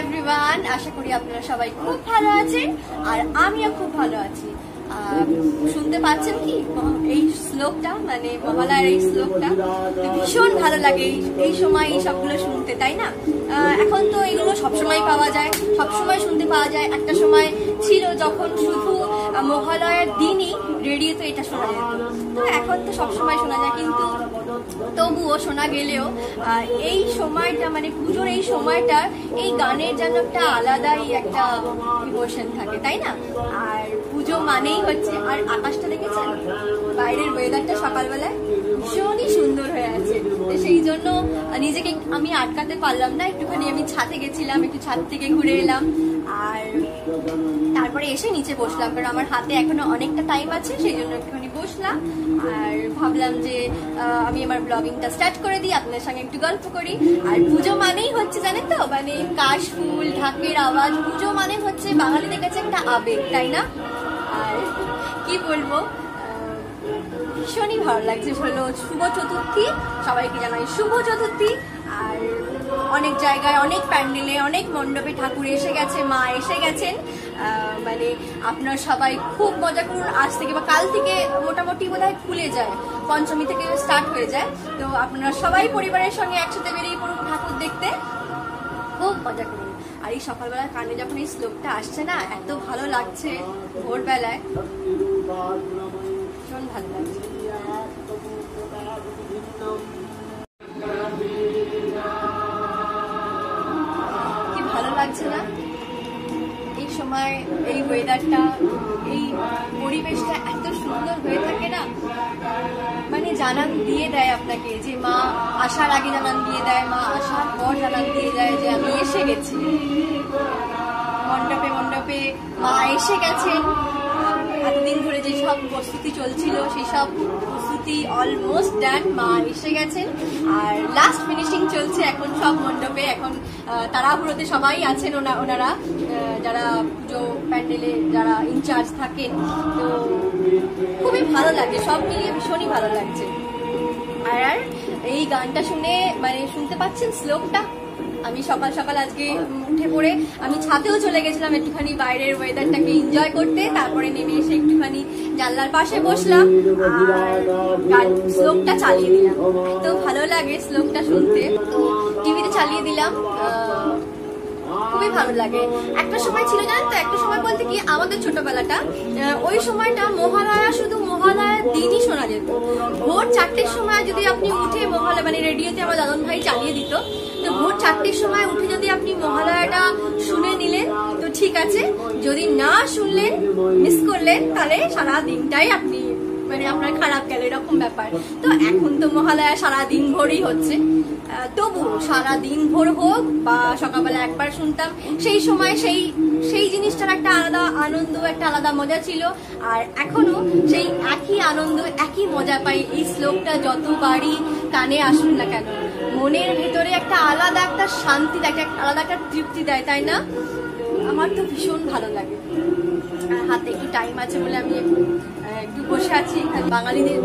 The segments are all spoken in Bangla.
এভরিওয়ান, আশা করি আপনারা সবাই খুব ভালো আছেন আর আমিও খুব ভালো আছি। শুনতে পাচ্ছেন কি এই শ্লোকটা, মানে মহালয়ার এই শ্লোকটা ভীষণ ভালো লাগে এই সময় এই সবগুলো শুনতে, তাই না? এখন তো এগুলো সবসময় পাওয়া যায়, সবসময় শুনতে পাওয়া যায়। একটা সময় ছিল যখন শুধু মহালয়ার দিনই রেডিওতে এটা শোনা যেত, তো এখন তো সবসময় শোনা যায়, কিন্তু তবুও শোনা গেলেও এই সময়টা মানে পুজোর এই সময়টা এই গানের যেন একটা আলাদাই একটা ইমোশন থাকে, তাই না? আর পুজো মানেই হচ্ছে, আর আকাশটা দেখেছেন, বাইরের ওয়েদারটা সকালবেলায় ভীষণই সুন্দর হয়ে আছে, তো সেই জন্য নিজেকে আমি আটকাতে পারলাম না, একটুখানি আমি ছাদে গেছিলাম, একটু ছাদ থেকে ঘুরে এলাম আর তারপরে এসে নিচে বসলাম, কারণ আমার হাতে এখনো অনেকটা টাইম আছে, সেই জন্য একটুখানি বসলাম আর ভাবলাম যে আমি আমার ব্লগিংটা স্টার্ট করে দিই, আপনাদের সঙ্গে একটু গল্প করি। আর পুজো মানেই হচ্ছে, জানেন তো, মানে কাশফুল, ঢাকের আওয়াজ, পুজো মানে হচ্ছে বাঙালিদের কাছে একটা আবেগ, তাই না? আর কি বলবো, ভীষণই ভালো লাগছে। হলো শুভ চতুর্থী, সবাইকে জানাই শুভ চতুর্থী। আর অনেক জায়গায়, অনেক প্যান্ডেলে, অনেক মণ্ডপে ঠাকুর এসে গেছে, মা এসে গেছেন। মানে আপনারা সবাই খুব মজা করুন। আজ থেকে বা কাল থেকে মোটামুটি বোধহয় খুলে যায়, পঞ্চমী থেকে স্টার্ট হয়ে যায়, তো আপনারা সবাই পরিবারের সঙ্গে একসাথে বেরিয়ে পড়ুন ঠাকুর দেখতে, খুব মজা করুন। আর এই সকালবেলার কানে যখন এই শ্লোকটা আসছে না, এত ভালো লাগছে, ভোরবেলায় ভীষণ ভালো লাগছে। কি ভালো লাগছে না এই সময়, এই ওয়েদারটা, এই পরিবেশটা এত সুন্দর হয়ে থাকে না, মানে জানান দিয়ে দেয় আপনাকে যে মা আসার আগে জানান দিয়ে দেয়, মা আসার পর জানান দিয়ে দেয় যে আমি এসে গেছি। মণ্ডপে মণ্ডপে মা এসে গেছেন, এতদিন ধরে যে সব প্রস্তুতি চলছিল সেই সব প্রস্তুতি অলমোস্ট ডান, মা এসে গেছেন আর লাস্ট ফিনিশিং চলছে এখন সব মণ্ডপে। এখন তাড়াহুড়োতে সবাই আছেন, ওনারা যারা পুজো প্যান্ডেলে যারা ইনচার্জ থাকেন, তো খুবই ভালো লাগে, সব মিলিয়ে ভীষণই ভালো লাগছে। আর এই গানটা শুনে, মানে শুনতে পাচ্ছেন শ্লোকটা, আমি সকাল সকাল আজকে উঠে পড়ে আমি ছাদেও চলে গেছিলাম একটুখানি বাইরের ওয়েদারটাকে এনজয় করতে, তারপরে নেমে এসে একটুখানি জানলার পাশে বসলাম আর শ্লোকটা চালিয়ে দিলাম। এত ভালো লাগে শ্লোকটা শুনতে, তো টিভিতে চালিয়ে দিলাম, খুবই ভালো লাগে। একটা সময় ছিল, জানেন তো, একটা সময় বলতে কি আমাদের ছোটবেলাটা, ওই সময়টা মহালয়া শুধু মহালয়ার দিনই শোনা যেত। ভোর 4টের সময় যদি আপনি উঠে মহালয়া, মানে রেডিওতে আমার দাদন ভাই চালিয়ে দিত, তো ভোর 4টের সময় উঠে যদি আপনি মহালয়াটা শুনে নিলেন তো ঠিক আছে, যদি না শুনলেন, মিস করলেন, তাহলে সারা দিনটাই আপনি, মানে আপনার খারাপ গেল, এরকম ব্যাপার। তো এখন তো মহালয়া সারা দিন ভোরই হচ্ছে, তবু সারা দিন ভোর হোক বা সকালবেলা একবার শুনতাম, সেই সময় সেই জিনিসটার একটা আলাদা আনন্দ, একটা আলাদা মজা ছিল। আর এখনো সেই একই আনন্দ, একই মজা পাই। এই শ্লোকটা যতবারই কানে আসুন না কেন, মনের ভেতরে একটা আলাদা একটা শান্তি দেয়, একটা আলাদা একটা তৃপ্তি দেয়, তাই না? আমার তো ভীষণ ভালো লাগে। হাতে একটু টাইম আছে বলে আমি একটু বসে আছি। বাঙালিদের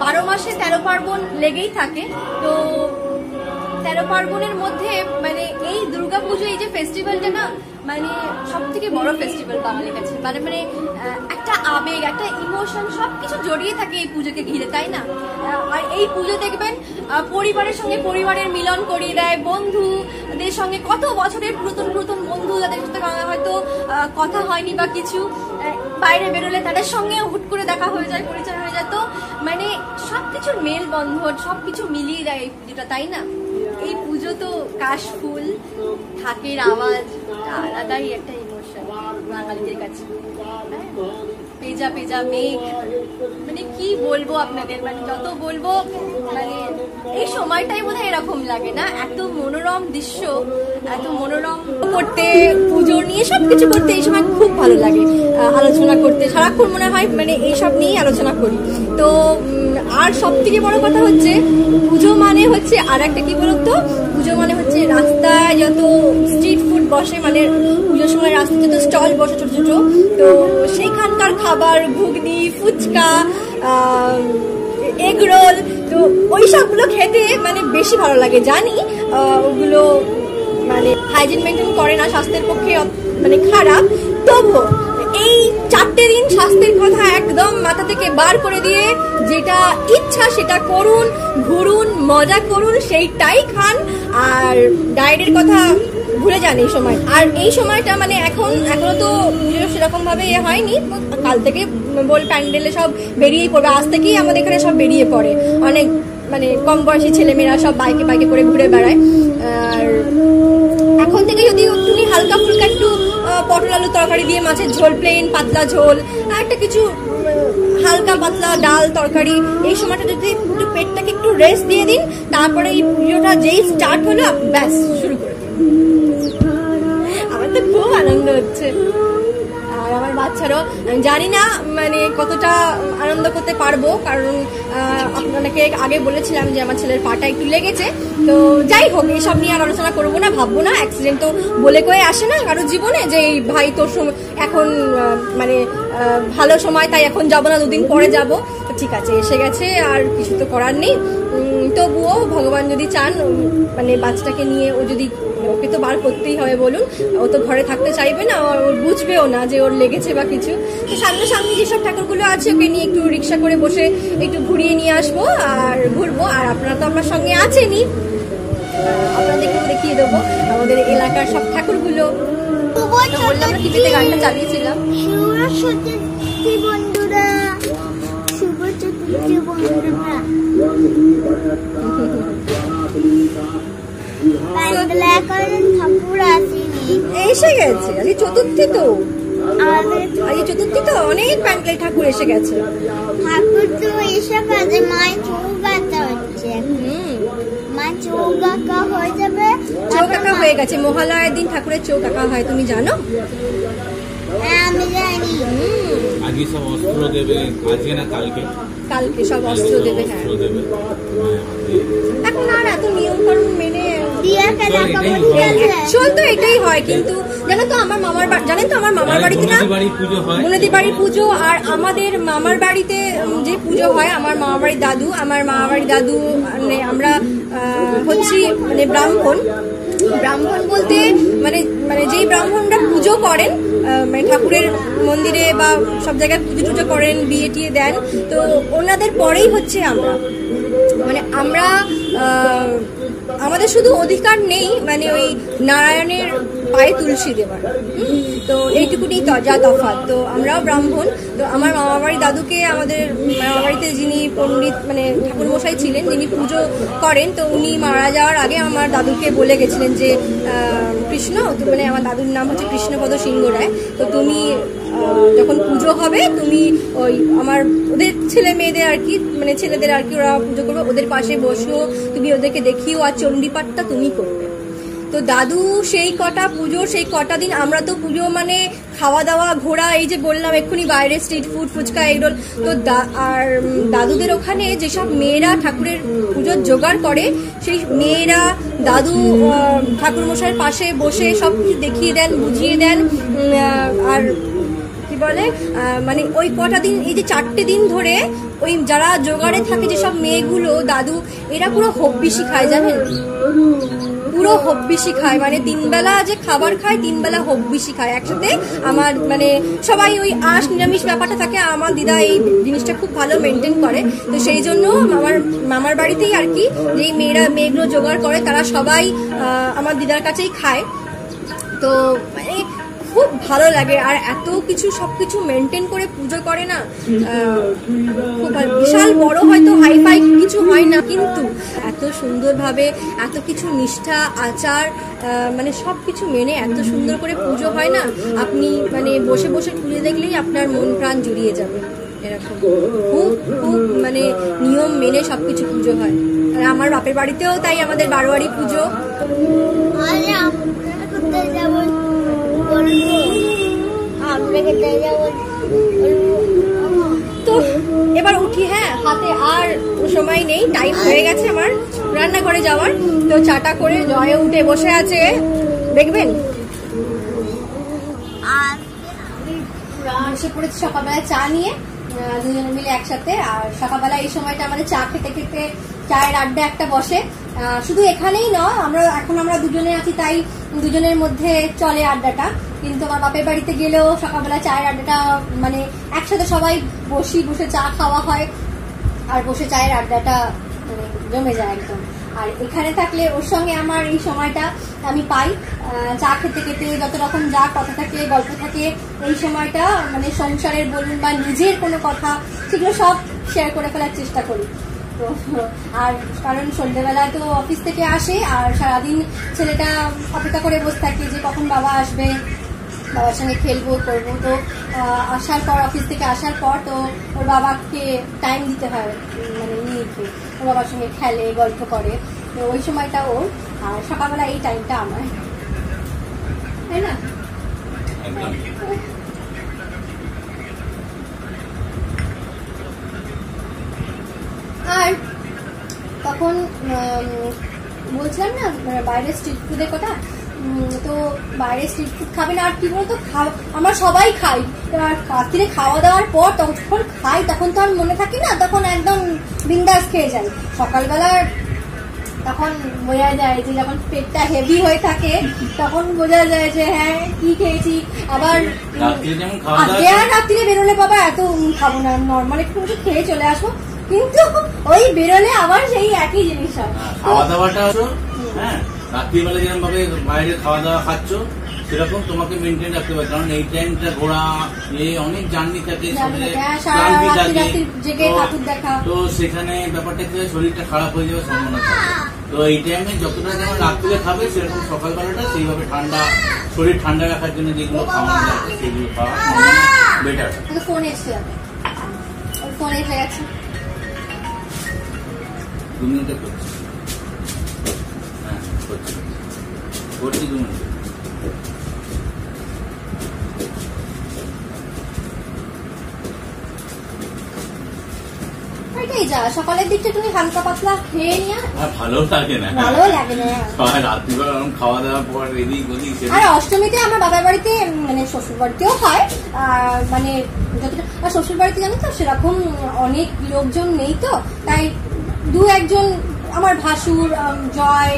12 মাসে 13 পার্বণ লেগেই থাকে, তো 13 পার্বণের মধ্যে মানে এই দুর্গাপুজো, এই যে ফেস্টিভ্যালটা না, মানে সব থেকে বড় ফেস্টিভ্যাল বাঙালির কাছে, মানে একটা আবেগ, একটা ইমোশন, সবকিছু জড়িয়ে থাকে এই পুজোকে ঘিরে, তাই না? আর এই পুজো দেখবেন পরিবারের সঙ্গে পরিবারের মিলন করিয়ে দেয়, বন্ধুদের সঙ্গে কত বছরের পুরাতন বন্ধু, যাদের সাথে হয়তো কথা হয়নি বা কিছু, বাইরে বেরোলে তাদের সঙ্গে হুট করে দেখা হয়ে যায়, পরিচয় হয়ে যায়, তো মানে সবকিছুর মেলবন্ধন, সবকিছু মিলিয়ে দেয় এই পুজোটা, তাই না? এই পুজো তো কাশফুল, ঢাকের আওয়াজ, আলাদাই একটা ইমোশন বাঙালিদের কাছে। পেজা পেজা মেঘ, মানে কি বলবো আপনাদের, মানে যত বলবো, মানে এই সময়টাই বোধহয় এরকম লাগে না? এত মনোরম দৃশ্য, এত মনোরম করতে, পুজো নিয়ে সবকিছু করতে এই সময় খুব ভালো লাগে আলোচনা করতে, সারাক্ষণ মনে হয় মানে এইসব নিয়েই আলোচনা করি। তো আর সব থেকে বড় কথা হচ্ছে, পুজো মানে হচ্ছে আর একটা কি বলতো, পুজো মানে হচ্ছে রাস্তায় যত স্ট্রিট ফুড বসে, মানে পুজোর সময় রাস্তায় যত স্টল বসে ছোট ছোট, তো সেইখানকার খাবার, ঘুগনি, ফুচকা, এগ রোল, তো ওই সবগুলো খেতে মানে বেশি ভালো লাগে। জানি ওগুলো মানে হাইজিন মেনটেন করে না, স্বাস্থ্যের পক্ষে মানে খারাপ, তবুও এই 4টে দিন স্বাস্থ্যের কথা একদম মাথা থেকে বার করে দিয়ে যেটা ইচ্ছা সেটা করুন, ঘুরুন, মজা করুন, সেইটাই খান। আর ডায়েটের কথা ভুলে যান এই সময়। আর এই সময়টা মানে এখনো তো পুজো সেরকম ভাবে হয়নি, কাল থেকে বল প্যান্ডেলে সব বেরিয়েই পড়বে, আজ থেকেই আমাদের এখানে সব বেরিয়ে পড়ে, অনেক মানে কম বয়সী ছেলেমেয়েরা সব বাইকে করে ঘুরে বেড়ায়। আর এখন থেকে যদি তুমি হালকা ফুলকা একটু পটল আলু তরকারি দিয়ে মাছের ঝোল, প্লেন পাতলা ঝোল, একটা কিছু হালকা পাতলা ডাল তরকারি, এই সময়টা যদি একটু পেটটাকে একটু রেস্ট দিয়ে দিন, তারপরে এই পুজোটা যেই স্টার্ট হলো ব্যাস শুরু করে দিন। আমার তো খুব আনন্দ হচ্ছে। আর আমার বাচ্চারাও, জানি না মানে কতটা আনন্দ করতে পারবো, কারণ আপনাকে আগে বলেছিলাম যে আমার ছেলের পাটা একটু লেগেছে। তো যাই হোক, এইসব নিয়ে আর আলোচনা করবো না, ভাববো না। অ্যাক্সিডেন্ট তো বলে কয়ে আসে না কারোর জীবনে যে এই ভাই তোর এখন মানে ভালো সময়, তাই এখন যাবো না, 2 দিন পরে যাবো। ঠিক আছে, এসে গেছে, আর কিছু তো করার নেই। তবুও ভগবান যদি চান, মানে বাচ্চাটাকে নিয়ে ও যদি, ওকে তো বার করতেই হবে বলুন, ও তো ঘরে থাকতে চাইবে না, ওর বুঝবেও না যে ওর লেগেছে বা কিছু। তো সামনাসামনি যেসব ঠাকুরগুলো আছে ওকে নিয়ে একটু রিক্সা করে বসে একটু ঘুরিয়ে নিয়ে আসবো আর ঘুরবো। আর আপনারা তো আমার সঙ্গে আছেনই, আপনাদেরকেও দেখিয়ে দেবো আমাদের এলাকার সব ঠাকুরগুলো। বললাম না, টিভিতে গানটা চালিয়েছিলাম। বন্ধুরা, শুভ চতুর্থী বন্ধুরা, ঠাকুর আসেনি, এসে গেছে। আজকে চতুর্থী তো, আজকে চতুর্থী তো অনেক প্যান্ডেল ঠাকুর এসে গেছে। ঠাকুর তো এসে গেছে, মায়ের চৌকাটা হচ্ছে, মায়ের চৌকাকা হয়ে যাবে। চৌকাকা হয়ে গেছে, মহালয়ার দিন ঠাকুরের চৌকাকা হয়, তুমি জানো? হ্যাঁ আমি জানি। আজকে সব অস্ত্র দেবে, আজকে না কালকে সব অস্ত্র দেবে। হ্যাঁ, এখন আর এত নিয়ম কানুন মেনে তো এটাই হয়। কিন্তু জানেন তো আমার মামার বাড়িতে না বনেদি বাড়ির পুজো, আর আমাদের মামার বাড়িতে যে পুজো হয়, আমার মামার বাড়ির দাদু মানে আমরা হচ্ছি মানে ব্রাহ্মণ বলতে মানে যেই ব্রাহ্মণরা পুজো করেন, মানে ঠাকুরের মন্দিরে বা সব জায়গায় পুজো করেন, বিয়ে টিয়ে দেন, তো ওনাদের পরেই হচ্ছে আমরা আমাদের শুধু অধিকার নেই মানে ওই নারায়ণের পায়ে তুলসী দেবার, তো এইটুকুনি যা তফাৎ। তো আমরাও ব্রাহ্মণ। তো আমার মামাবাড়ির দাদুকে, আমাদের মামাবাড়িতে যিনি পণ্ডিত মানে ঠাকুরমশাই ছিলেন, যিনি পুজো করেন, তো উনি মারা যাওয়ার আগে আমার দাদুকে বলে গেছিলেন যে কৃষ্ণ, তো মানে আমার দাদুর নাম হচ্ছে কৃষ্ণপদ সিংহ রায়, তো তুমি যখন পুজো হবে তুমি ওই ওদের ছেলে মেয়েদের আর কি, মানে ছেলেদের আর কি, ওরা পুজো করবে, ওদের পাশে বসো, তুমি ওদেরকে দেখিও, আর চণ্ডীপাঠটা তুমি করবে। তো দাদু সেই কটা দিন, আমরা তো পুজো মানে খাওয়া দাওয়া ঘোরা, এই যে বললাম এক্ষুনি বাইরে স্ট্রিট ফুড, ফুচকা, এগরোল, তো আর দাদুদের ওখানে যেসব মেয়েরা ঠাকুরের পুজোর জোগাড় করে, সেই মেয়েরা দাদু ঠাকুরমশাইয়ের পাশে বসে সব কিছু দেখিয়ে দেন, বুঝিয়ে দেন। আর কি বলে মানে ওই কটা দিন, এই যে 4টে দিন ধরে ওই যারা জোগাড়ে থাকে যেসব মেয়েগুলো, দাদু এরা পুরো হব্বি শিখায়, জানেন, পুরো হব্বি শিখায়, মানে 3 বেলা যে খাবার খায়, 3 বেলা হব্বি শিখায় একসাথে। আমার মানে সবাই ওই আঁশ নিরামিষ ব্যাপারটা থাকে, আমার দিদা এই জিনিসটা খুব ভালো মেনটেন করে। তো সেই জন্য আমার মামার বাড়িতেই আর কি যেই মেয়েগুলো জোগাড় করে, তারা সবাই আমার দিদার কাছেই খায়। তো মানে খুব ভালো লাগে। আর এত কিছু সবকিছু মেনটেন করে পুজো করে না, খুব বিশাল বড়, হয়তো হাইফাই কিছু হয় না, কিন্তু এত সুন্দরভাবে এত কিছু নিষ্ঠা আচার মানে সবকিছু মেনে এত সুন্দর করে পুজো হয় না, আপনি মানে বসে বসে পুজো দেখলেই আপনার মন প্রাণ জুড়িয়ে যাবে। এরকম খুব খুব মানে নিয়ম মেনে সবকিছু পুজো হয়। আর আমার বাপের বাড়িতেও তাই, আমাদের বারোয়ারি পুজো। তো এবার উঠি, হ্যাঁ, হাতে আর সময় নেই, টাইম হয়ে গেছে আমার রান্নাঘরে যাওয়ার। তো চাটা করে জয়ে উঠে বসে আছে, দেখবেন এসে পড়েছি সকালবেলা চা নিয়ে, দুজনে মিলে একসাথে। আর সকালবেলা এই সময়টা আমাদের চা খেতে খেতে চায়ের আড্ডা একটা বসে, শুধু এখানেই নয়, আমরা দুজনে আছি, তাই দুজনের মধ্যে চলে আড্ডাটা। কিন্তু আমার বাপের বাড়িতে গেলেও সকালবেলা চায়ের আড্ডাটা মানে একসাথে সবাই বসে চা খাওয়া হয়, আর বসে চায়ের আড্ডাটা মানে জমে যায় একদম। আর এখানে থাকলে ওর সঙ্গে আমার এই সময়টা আমি পাই, চা খেতে খেতে যত রকম যা কথা থাকে গল্প থাকে, এই সময়টা মানে সংসারের বলুন বা নিজের কোনো কথা সেগুলো সব শেয়ার করে ফেলার চেষ্টা করি। তো আর কারণ সন্ধ্যেবেলায় তো অফিস থেকে আসে, আর সারাদিন ছেলেটা অপেক্ষা করে বসে থাকে যে কখন বাবা আসবে, বাবার সঙ্গে খেলবো করবো। তো আসার পর অফিস থেকে আসার পর তো ওর বাবাকে টাইম দিতে হয়, মানে নিয়ে ওর বাবার সঙ্গে খেলে গল্প করে, তো ওই সময়টা ওর, আর সকালবেলা এই টাইমটা আমার, তাই না? আর তখন বলছিলাম না বাইরের স্ট্রিট ফুডের কথা, তো বাইরে স্ট্রিট ফুড খাবে না। আর কি বলতো, আমরা সবাই খাই, রাত্রিরে খাওয়া দাওয়ার পর যখন খাই তখন তো আর মনে থাকি না, তখন একদম বিন্দাস খেয়ে যাই। সকালবেলা তখন বোঝা যায় যে যখন পেটটা হেভি হয়ে থাকে তখন বোঝা যায় যে হ্যাঁ কি খেয়েছি। আবার রাত্রিরে বেরোলে বাবা এত খাবো না, নর্মাল একটু খেয়ে চলে আসবো, কিন্তু ওই বেরোলে আবার সেই একই জিনিস হয়। খাওয়া দাওয়াটা হ্যাঁ রাত্রিবেলা যেরকম ভাবে বাইরে খাওয়া দাওয়া খাচ্ছ সেরকম তোমাকে মেনটেন রাখতে হবে, কারণ এই টাইমটা ঘোরা অনেক জার্নি থাকে, তো সেখানে ব্যাপারটা কি শরীরটা খারাপ হয়ে যাওয়ার সম্ভাবনা থাকে। তো এই টাইমে যতটা যেমন রাত্রে খাবে সেরকম সকালবেলাটা সেইভাবে ঠান্ডা শরীর ঠান্ডা রাখার জন্য যেগুলো খাওয়ানো যায় সেগুলো খাওয়া বেটার। ফোন এসে ফোন এসে গেছে, 2 মিনিটে করছি, হ্যাঁ করছি 2 মিনিট। সকালের দিকটা তুমি হালকা পাতলা খেয়ে নিয়ে ভালো লাগে না, রাত্রিবেলা খাওয়া দাওয়ার পর এদিক ওদিক। আর অষ্টমীতে আমার বাবার বাড়িতে মানে শ্বশুর বাড়িতেও হয়, মানে যতটা শ্বশুর বাড়িতে জানো তো সেরকম অনেক লোকজন নেই, তো তাই 2-1জন আমার ভাসুর জয়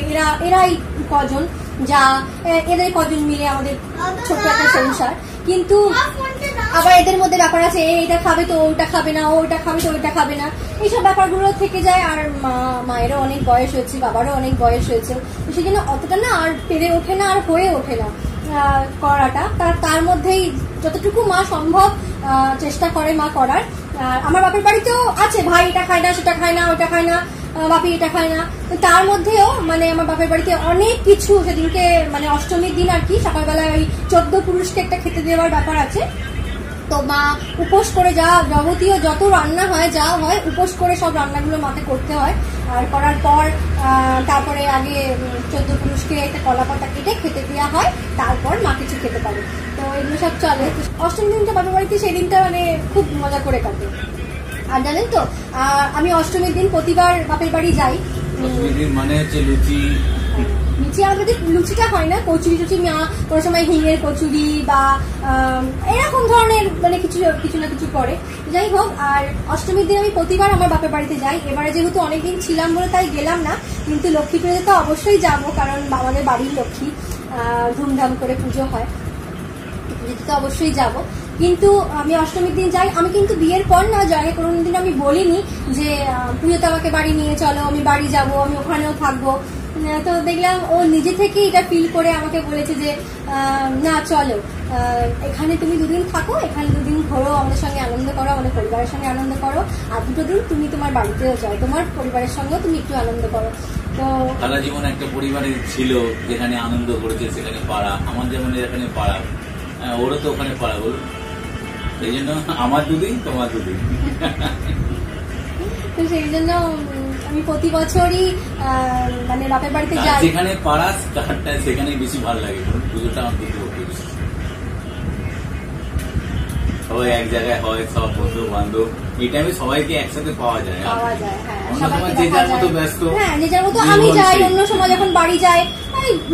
এরাই কজন, যা এদের কজন মিলে আমাদের ছোট্ট একটা সংসার। কিন্তু আবার এদের মধ্যে ব্যাপার আছে, এইটা খাবে তো ওটা খাবে না, ওটা খাবে তো ওইটা খাবে না, এইসব ব্যাপারগুলো থেকে যায়। আর মায়েরও অনেক বয়স হয়েছে, বাবারও অনেক বয়স হয়েছে, তো সেই জন্য অতটা না আর পেরে ওঠে না, আর হয়ে ওঠে না করাটা। তার মধ্যেই যতটুকু মা সম্ভব চেষ্টা করে মা করার। আমার বাপের বাড়িতেও আছে ভাই এটা খায় না, সেটা খায় না, ওটা খায় না, বাপি এটা খায় না, তার মধ্যেও মানে আমার বাপের বাড়িতে অনেক কিছু সেদিনকে মানে অষ্টমীর দিন আর কি সকালবেলায় ওই 14 পুরুষকে একটা খেতে দেওয়ার ব্যাপার আছে। তো মা উপোস করে যাবতীয় যত রান্না হয় যা হয় উপোস করে সব রান্নাগুলো মাকে করতে হয়। আর করার পর তারপরে আগে 14 পুরুষকে একটা কলা পাতা কেটে খেতে দেওয়া হয়, তারপর মা কিছু খেতে পারে। তো এগুলো সব চলে। অষ্টমী দিনটা বাপের বাড়িতে সেই দিনটা মানে খুব মজা করে কাটে। আর জানেন তো আমি অষ্টমীর দিন প্রতিবার বাপের বাড়ি যাই। মানে হচ্ছে লুচি, আমাদের লুচিটা হয় না, কচুরি টুচি কোনো সময় হিঙের কচুরি বা এরকম ধরনের মানে কিছু না কিছু করে, যাই হোক। আর অষ্টমীর দিন আমি প্রতিবার আমার বাপের বাড়িতে যাই। এবারে যেহেতু অনেকদিন ছিলাম বলে তাই গেলাম না, কিন্তু লক্ষ্মী পুজোতে তো অবশ্যই যাবো, কারণ আমাদের বাড়ির লক্ষ্মী, ধুমধাম করে পুজো হয়, পুজোতে তো অবশ্যই যাবো। কিন্তু আমি অষ্টমীর দিন যাই। আমি কিন্তু বিয়ের পর না যাই, কোনোদিন আমি বলিনি যে পুজোতে আমাকে বাড়ি নিয়ে চলো, আমি বাড়ি যাব, আমি ওখানেও থাকবো। তো দেখলাম ও নিজে থেকে এটা ফিল করে আমাকে বলেছে যে না চলো, এখানে তুমি 2 দিন থাকো, এখানে 2 দিন ঘোরো, আমাদের সঙ্গে আনন্দ করো, আমাদের পরিবারের সঙ্গে আনন্দ করো, আর 2 দিন তুমি তোমার বাড়িতেও যাও, তোমার পরিবারের সঙ্গেও তুমি একটু আনন্দ করো। তো সারা জীবন একটা পরিবারের ছিল যেখানে আনন্দ করেছে, সেখানে পাড়া, আমার যেমন এখানে পাড়া, ওরও তো ওখানে পাড়া, বলুন। সেই জন্য আমার 2 দিন, তোমার 2 দিন। তো সেই জন্য আমি প্রতি বছরই মানে বাপের বাড়িতে যাই। যেখানে পাড়া সেখানে বেশি ভালো লাগে, পুজোটা আমার বেশি। সবাই এক জায়গায় হয়, সব বন্ধু বান্ধব, এই টাইমে সবাইকে একসাথে পাওয়া যায়। যে যার মতো ব্যস্ত, হ্যাঁ নিজের মতো আমি যাই। অন্য সময় যখন বাড়ি যাই,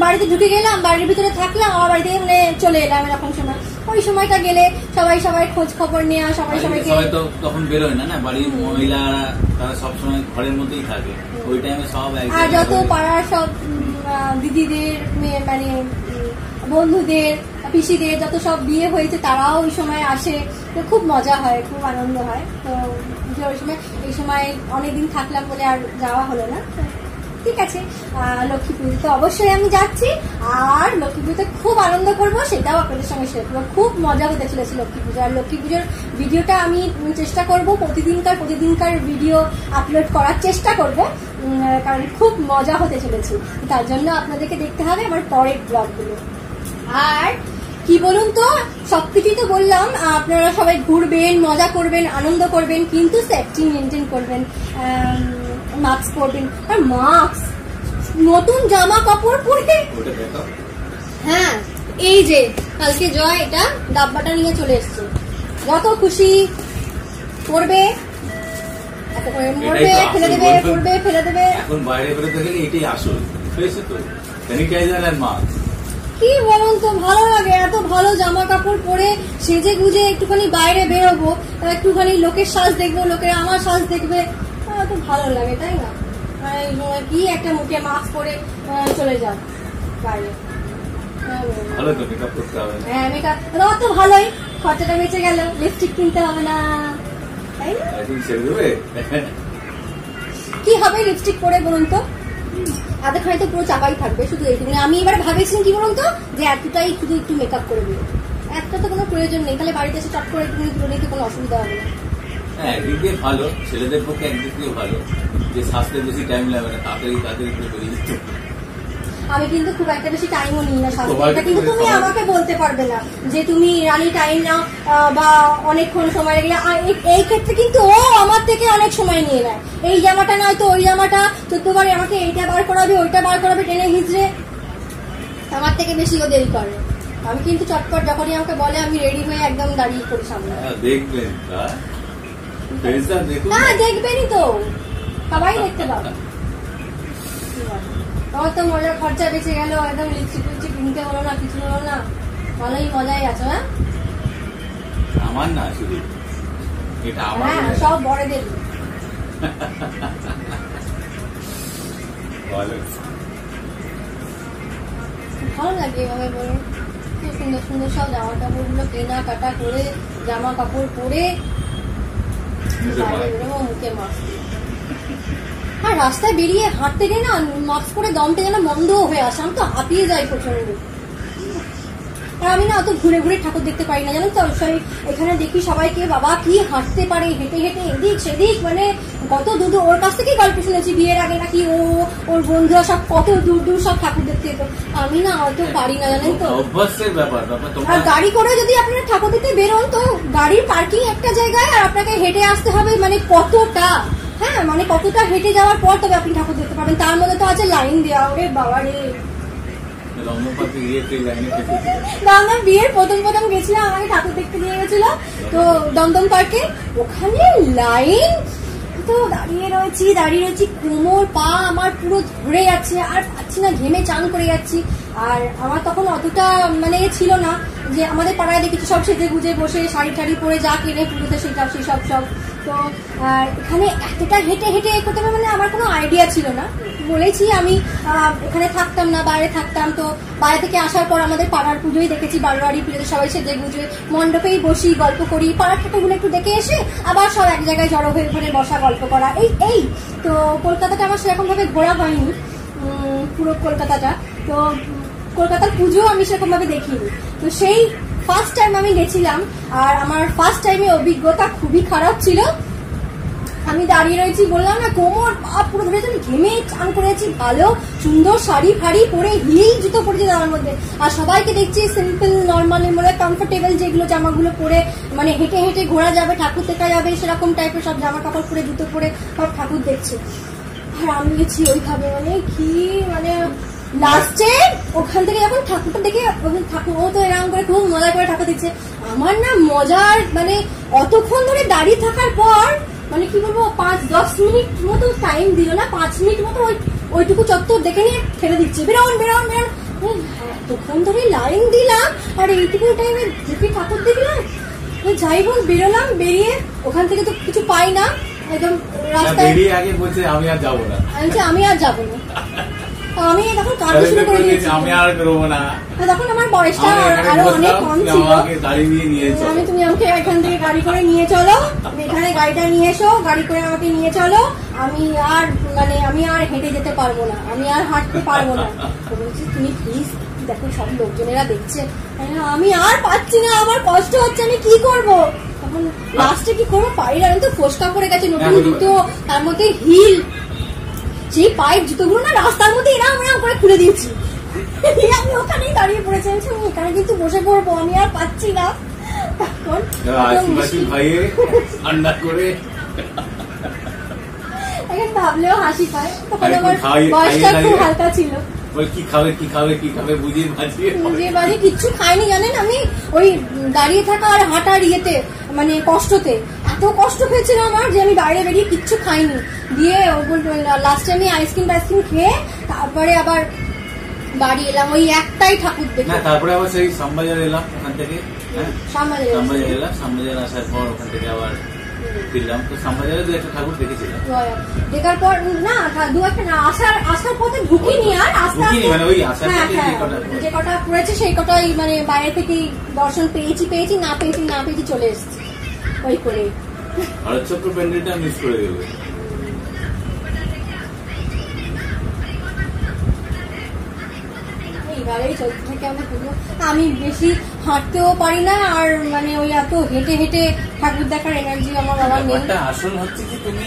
বাড়িতে ঢুকে গেলাম, বাড়ির ভিতরে থাকলাম, আমার বাড়িতে মানে চলে এলাম, এরকম সময় ওই সময়টা গেলে সবাই খোঁজ খবর নেওয়া, সবাইকে তো তখন বেরোয় না, বাড়ির মহিলারা তারা সবসময় ঘরের মধ্যেই থাকে, ওই টাইমে সব। আর যত পাড়ার সব দিদিদের মানে বন্ধুদের, পিসিদের যত সব বিয়ে হয়েছে তারাও ওই সময় আসে, তো খুব মজা হয়, খুব আনন্দ হয়। তো ওই সময় এই সময় অনেকদিন থাকলাম বলে আর যাওয়া হলো না। ঠিক আছে, লক্ষ্মী পুজো তো অবশ্যই আমি যাচ্ছি, আর লক্ষ্মী পুজোতে খুব আনন্দ করবো, সেটাও আপনাদের সঙ্গে শেয়ার করবো। খুব মজা হতে চলেছে লক্ষ্মী পুজো। আর লক্ষ্মী পুজোর ভিডিওটা আমি চেষ্টা করব প্রতিদিনকার ভিডিও আপলোড করার চেষ্টা করব, কারণ খুব মজা হতে চলেছে। তার জন্য আপনাদেরকে দেখতে হবে আমার পরের ব্লগগুলো। আর কি বলুন তো, সবকিছুই তো বললাম, আপনারা সবাই ঘুরবেন, মজা করবেন, আনন্দ করবেন, কিন্তু সেফটি মেনটেন করবেন, মাস্ক পরবেন। আর মাস্ক, নতুন জামা কাপড় পরে, হ্যাঁ এই যে কালকে জয় এটা ডাব্বাটা নিয়ে চলে এসছে, যত খুশি পরবে, মরবে, ফেলে দেবে, পরবে, ফেলে দেবে। এখন বাইরে বেরোতে গেলে এটাই আসল, হয়েছে তো স্যানিটাইজার আর মাস্ক। কি বলুন তো, ভালো লাগে এত ভালো জামা কাপড় পরে সেজে গুজে একটুখানি বাইরে বেরোবো, একটুখানি লোকের সাজ দেখবো, লোকের আমার সাজ দেখবে, এত ভালো লাগে, তাই না? কি একটা মুখে মাস্ক পরে চলে যাও বাইরে, ভালো তো মেকআপ করতে হবে। হ্যাঁ মেকআপ তো ভালোই, খরচাটা বেঁচে গেল, লিপস্টিক কিনতে হবে না, তাই না? কি হবে লিপস্টিক পরে বলুন তো, এতক্ষণে তো পুরো চাপাই থাকবে, শুধু এইটুকু। আমি এবার ভাবেছিলাম কি বলুন তো, যে এতটাই শুধু একটু মেকআপ করে দিই, একটা তো কোনো প্রয়োজন নেই, তাহলে বাড়িতে এসে চট করে একটু তুলে নিতে কোনো অসুবিধা হবে না। হ্যাঁ, একদিক দিয়ে ভালো, ছেলেদের পক্ষে একদিক দিয়ে ভালো, যে সাজতে বেশি টাইম লাগবে না, তাড়াতাড়ি করে বেরিয়ে যেতে। আমি কিন্তু খুব একটা বেশি টাইমও নিই না সাজতে, এটা কিন্তু তুমি আমাকে বলতে পারবে না যে তুমি রানী টাইম নাও বা অনেকক্ষণ সময় লেগে। এই ক্ষেত্রে কিন্তু ও আমার থেকে অনেক সময় নিয়ে নেয়, এই জামাটা নয় তো ওই জামাটা 14 বারে আমাকে এইটা বার করাবে, ওইটা বার করাবে, টেনে হিঁচড়ে আমার থেকে বেশি ও দেরি করে। আমি কিন্তু চটপট যখনই আমাকে বলে আমি রেডি হয়ে একদম দাঁড়িয়ে করি সামনে। দেখবেন না দেখবেনই তো, সবাই দেখতে পাবে। আমার তো মজার খরচা বেঁচে গেল, একদম লিপস্টিক কিনতে হলো না, কিছু হলো না, ভালোই মজাই আছে। হ্যাঁ আমার না শুধু এটা আমার, হ্যাঁ সব বড়দের ভালো লাগে এভাবে বলে, খুব সুন্দর সুন্দর সব জামা কাপড় গুলো কেনাকাটা করে, জামা কাপড় পরে বাইরে বেরোবো মুখে মাস্ক। আর রাস্তায় বেরিয়ে হাঁটতে গিয়ে না মাস্ক পরে দমটা যেন বন্ধও হয়ে আসে, আমি তো হাঁপিয়ে যাই প্রচন্ড। আর আমি না অত ঘুরে ঘুরে ঠাকুর দেখতে পারি না, জানেন তো। এখানে দেখি সবাইকে, বাবা কি হাঁটতে পারে, হেঁটে হেঁটে এদিক সেদিক, মানে কত দূর দূর। ওর কাছ থেকেই গল্প শুনেছি বিয়ের আগে নাকি ওর বন্ধুরা সব কত দূর দূর সব ঠাকুর দেখতে যেত, আমি না অত পারি না, জানেন তো। অভ্যাসের ব্যাপার। আর গাড়ি করে যদি আপনারা ঠাকুর দেখতে বেরোন, তো গাড়ির পার্কিং একটা জায়গায়, আর আপনাকে হেঁটে আসতে হবে, মানে কতটা, হ্যাঁ মানে কতটা হেঁটে যাওয়ার পর তবে আপনি ঠাকুর দেখতে পাবেন। তার মধ্যে তো আছে লাইন দেওয়া, ওরে বাবা রে। আমার বিয়ের প্রথম গেছিলাম, আমাকে ঠাকুর দেখতে নিয়ে গেছিল তো দমদম পার্কে, ওখানে লাইন তো দাঁড়িয়ে রয়েছি, কোমর পা আমার পুরো ধরে যাচ্ছে, আর পাচ্ছি না, ঘেমে চান করে যাচ্ছি। আর আমার তখন অতটা মানে ছিল না, যে আমাদের পাড়ায় দেখেছি সব সেজে গুজে বসে শাড়ি টাড়ি পরে যা কেনে পুজোতে সেসব সব। তো এখানে এতটা হেঁটে হেঁটে করতে হবে, মানে আমার কোনো আইডিয়া ছিল না। বলেছি আমি এখানে থাকতাম না, বাইরে থাকতাম। তো বাইরে থেকে আসার পর আমাদের পাড়ার পুজোই দেখেছি, বারোয়ারি পুজোতে সবাই সেজে গুজে মণ্ডপেই বসি, গল্প করি, পাড়ার ঠাকুরগুলো একটু দেখে এসে আবার সব এক জায়গায় জড়ো হয়ে ওখানে বসা, গল্প করা, এই তো কলকাতাটা আমার সেরকম ভাবে ঘোরা হয়নি, পুরো কলকাতাটা। তো কলকাতার পুজো আমি সেরকম ভাবে দেখিনি। তো সেই ফার্স্ট টাইম আমি গেছিলাম, আর আমার ফার্স্ট টাইমে অভিজ্ঞতা খুবই খারাপ ছিল। আমি দাঁড়িয়ে রয়েছি, বললাম না, কোমর পা পুরো ধরে আমি ঘেমে চান করেছি, ভালো সুন্দর শাড়ি ফাড়ি পরে, হিল জুতো পরেছি জামার মধ্যে। আর সবাইকে দেখছি সিম্পল নর্মাল মানে কমফোর্টেবল যেগুলো জামাগুলো পরে, মানে হেঁটে হেঁটে ঘোরা যাবে, ঠাকুর দেখা যাবে, সেরকম টাইপের সব জামা কাপড় পরে, জুতো পরে সব ঠাকুর দেখছি। আর আমি গেছি ওইভাবে, মানে কি মানে লাস্টে ওখান থেকে যখন ঠাকুরটা দেখে, ঠাকুর ও তো এরকম করে খুব মজা করে ঠাকুর দিচ্ছে, আমার না মজার মানে অতক্ষণ ধরে দাঁড়িয়ে থাকার পর, মানে কি বলবো, 5-10 মিনিট মতো টাইম দিল না, 5 মিনিট মতো ওইটুকু চত্বর দেখে নিয়ে ছেড়ে দিচ্ছে, বেরোন। এতক্ষণ ধরে লাইন দিলাম, আর এইটুকু টাইমে দেখে ঠাকুর দেখলাম। যাই হোক বেরোলাম, বেরিয়ে ওখান থেকে তো কিছু পাই না, একদম রাস্তায় আগে বলছে আমি আর যাবো না, আমি আর যাবো না। আমি তখন কাঁদতে শুরু করে দিয়েছি, আমি আর করবো না। তখন আমার বয়সটা আরো অনেক কম ছিল। তুমি আমাকে এখান থেকে গাড়ি করে নিয়ে চলো, এখানে গাড়িটা নিয়ে এসো, গাড়ি করে আমাকে নিয়ে চলো, আমি আর হেঁটে যেতে পারবো না, আমি আর হাঁটতে পারবো না। বলছি তুমি প্লিজ দেখো সব লোকজনেরা দেখছে, আমি আর পাচ্ছি না, আমার কষ্ট হচ্ছে, আমি কি করবো? তখন লাস্টে কি করবো, পায়ের আমি তো ফোসকা পড়ে গেছে, নতুন জুতো, তার মধ্যে হিল, সেই পায়ের জুতোগুলো না রাস্তার মধ্যে এরাম করে খুলে দিয়েছি। আমি ওখানেই দাঁড়িয়ে পড়েছি, এখানে কিন্তু বসে পড়বো, আমি আর পাচ্ছি না। তখন ভাবলেও হাসি পায়, তখন আমার বয়সটা খুব হালকা ছিল। কি খাবে বুঝিয়ে বাজে কিচ্ছু খাইনি জানেন, আমি ওই দাঁড়িয়ে থাকা আর হাঁটার ইয়েতে মানে কষ্টতে এত কষ্ট হয়েছিল আমার যে আমি বাইরে বেরিয়ে কিচ্ছু খাইনি। দিয়ে লাস্টে আমি আইসক্রিম খেয়ে তারপরে আবার বাড়ি এলাম, ওই একটাই ঠাকুর দেখে। তারপরে আবার সেই শ্যামবাজার এলাম, ওখান থেকে শ্যামবাজার এলাম, শ্যামবাজার আসার পর ওখান থেকে আবার ফিরলাম। তো শ্যামবাজারে দু একটা ঠাকুর দেখেছিলাম, দেখার পর না দু একটা না আসার পথে ঢুকিনি, আর আস্তে মানে ওই যে কটা পড়েছে সেই কটাই মানে বাইরে থেকে দর্শন পেয়েছি, না পেয়েছি চলে এসেছি ওই করে। হরচক্র প্যান্ডেলটা মিস করে দেবে। এইভাবেই চলতে থাকে আমার পুজো। আমি বেশি হাঁটতেও পারি না, আর মানে ওই এত হেঁটে হেঁটে ঠাকুর দেখার এনার্জি আমার বাবার নেই। আসল হচ্ছে যে তুমি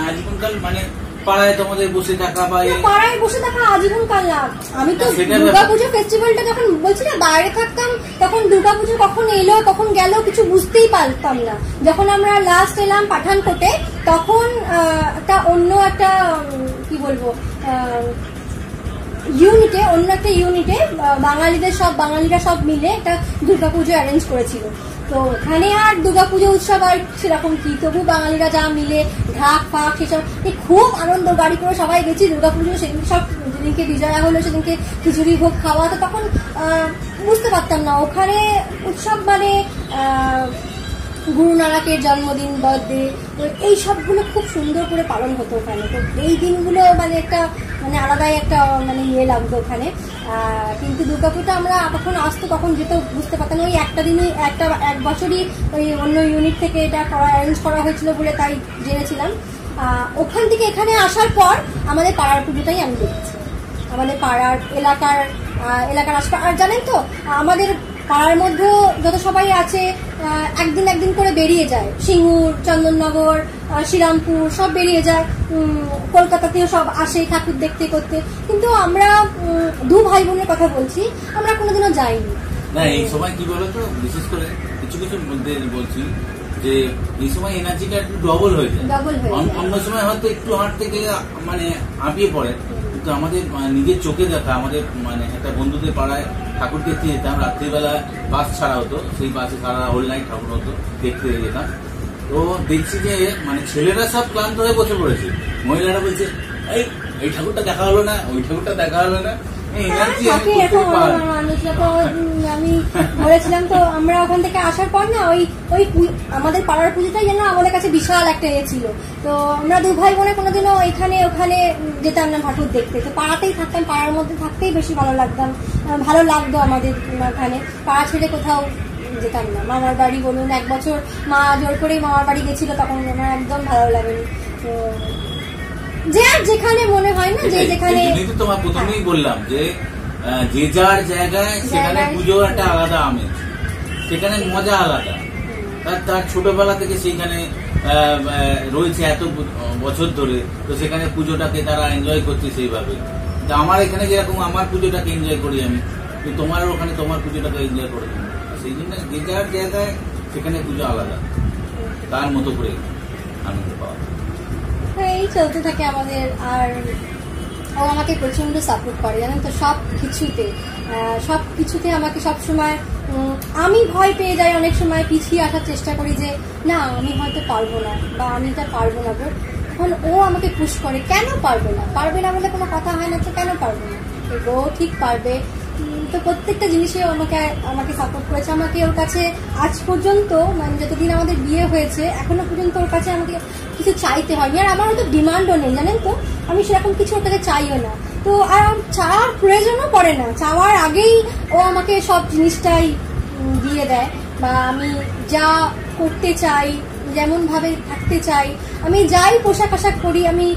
আজীবনকাল মানে পাড়ায় তোমাদের বসে থাকা বা পাড়ায় বসে থাকা আজীবনকাল না। আমি তো দুর্গাপুজো ফেস্টিভ্যালটা যখন বলছি না বাইরে থাকতাম, তখন দুর্গাপুজো কখন এলো কখন গেল কিছু বুঝতেই পারতাম না। যখন আমরা লাস্ট এলাম পাঠানকোটে, তখন একটা অন্য একটা কি বলবো অন্য একটা ইউনিটে বাঙালিরা সব মিলে একটা দুর্গাপুজো অ্যারেঞ্জ করেছিল। তো ওখানে আর দুর্গাপুজো উৎসব আর সেরকম কি, তবু বাঙালিরা যা মিলে ঢাক ফাঁক সেসব খুব আনন্দ, গাড়ি করে সবাই গেছি দুর্গাপুজো। সেদিন সব যেদিনকে বিজয়া হলো সেদিনকে খিচুড়ি ভোগ খাওয়া। তো তখন বুঝতে পারতাম না ওখানে উৎসব মানে গুরু নানকের জন্মদিন, বার্থডে, তো এই সবগুলো খুব সুন্দর করে পালন হতো ওখানে। তো এই দিনগুলো মানে একটা মানে আলাদাই একটা মানে ইয়ে লাগতো ওখানে। কিন্তু দুর্গাপুরটা আমরা কখন আসতো কখন যেত বুঝতে পারতাম না। ওই একটা দিনই এক বছরই ওই অন্য ইউনিট থেকে এটা অ্যারেঞ্জ করা হয়েছিল বলে তাই জেনেছিলাম। ওখান থেকে এখানে আসার পর আমাদের পাড়ার পুজোটাই আমি দেখেছি, আমাদের পাড়ার এলাকার আশপাশ। আর জানেন তো আমাদের পাড়ার মধ্যে যত সবাই আছে একদিন করে বেরিয়ে যায়, সিঙ্গুর, চন্দননগর, শ্রীরামপুর সব বেরিয়ে যায়, কলকাতাতেও সব আসে ঠাকুর দেখতে করতে। কিন্তু আমরা দু ভাই বোনের কথা বলছি, আমরা কোনোদিনও যাইনি। না এই সময় কি বলতো, বিশেষ করে কিছু মধ্যে বলছি যে এই সময় এনার্জিটা একটু ডবল হয়ে যায়। অন্য সময় হয়তো একটু হাঁটতে গেলে মানে হাঁপিয়ে পড়ে, কিন্তু আমাদের নিজের চোখে দেখা, আমাদের মানে একটা বন্ধুদের পাড়ায় ঠাকুর দেখতে যেতাম, রাত্রিবেলা বাস ছাড়া হতো, সেই বাসে সারা হোল নাইট ঠাকুর হতো, দেখতে যেতাম। তো দেখছি যে মানে ছেলেরা সব ক্লান্ত হয়ে বসে পড়েছে, মহিলারা বলছে এই ঠাকুরটা দেখা হলো না, ওই ঠাকুরটা দেখা হলো না। আমি বলেছিলাম তো আমরা ওখান থেকে আসার পর না ওই আমাদের পাড়ার পুজোটাই যেন আমাদের কাছে বিশাল একটা ইয়ে ছিল। তো আমরা দু ভাই বোনে কোনোদিনও এখানে ওখানে যেতাম না ঠাকুর দেখতে, তো পাড়াতেই থাকতাম, পাড়ার মধ্যে থাকতেই বেশি ভালো লাগতো আমাদের ওখানে। পাড়া ছেড়ে কোথাও যেতাম না। মামার বাড়ি বলুন, এক বছর মা জোর করেই মামার বাড়ি গেছিল, তখন আমার একদম ভালো লাগেনি। তো যে আর যেখানে মনে হয় না, যে যেখানে তোমার প্রথমেই বললাম যে যে যার জায়গায় সেখানে পুজো একটা আলাদা আমেজ, সেখানে মজা আলাদা। তার ছোটবেলা থেকে সেইখানে রয়েছে এত বছর ধরে, তো সেখানে পুজোটাকে তারা এনজয় করছে সেইভাবে। আমার এখানে যেরকম আমার পুজোটাকে এনজয় করি আমি, তোমার ওখানে তোমার পুজোটাকে এনজয় করে, সেই জন্য যে যার জায়গায় সেখানে পুজো আলাদা, তার মতো করে আনন্দ পাওয়া। এই চলতে থাকে আমাদের। আর ও আমাকে প্রচন্ড সাপোর্ট করে জানেন তো, সব কিছুতে আমাকে সবসময়। আমি ভয় পেয়ে যাই অনেক সময়, পিছিয়ে আসার চেষ্টা করি যে না আমি হয়তো পারবো না বা আমি এটা পারবো না, তখন ও আমাকে পুশ করে, কেন পারবে না বলে কোনো কথা হয় না, তো কেন পারবে না, ও ঠিক পারবে, তো প্রত্যেকটা জিনিসে আমাকে সাপোর্ট করেছে। আমাকে ওর কাছে আজ পর্যন্ত, মানে যতদিন আমাদের বিয়ে হয়েছে এখনো পর্যন্ত ওর কাছে আমাকে কিছু চাইতে হয়নি। আর আমার হয়তো ডিমান্ডও নেই, জানেন তো, আমি সেরকম কিছু ওর কাছে চাইও না। তো আর চাওয়ার প্রয়োজনও পড়ে না, চাওয়ার আগেই ও আমাকে সব জিনিসটাই দিয়ে দেয়। বা আমি যা করতে চাই, যেমন ভাবে থাকতে চাই, আমি যাই পোশাক আশাক করি, আমি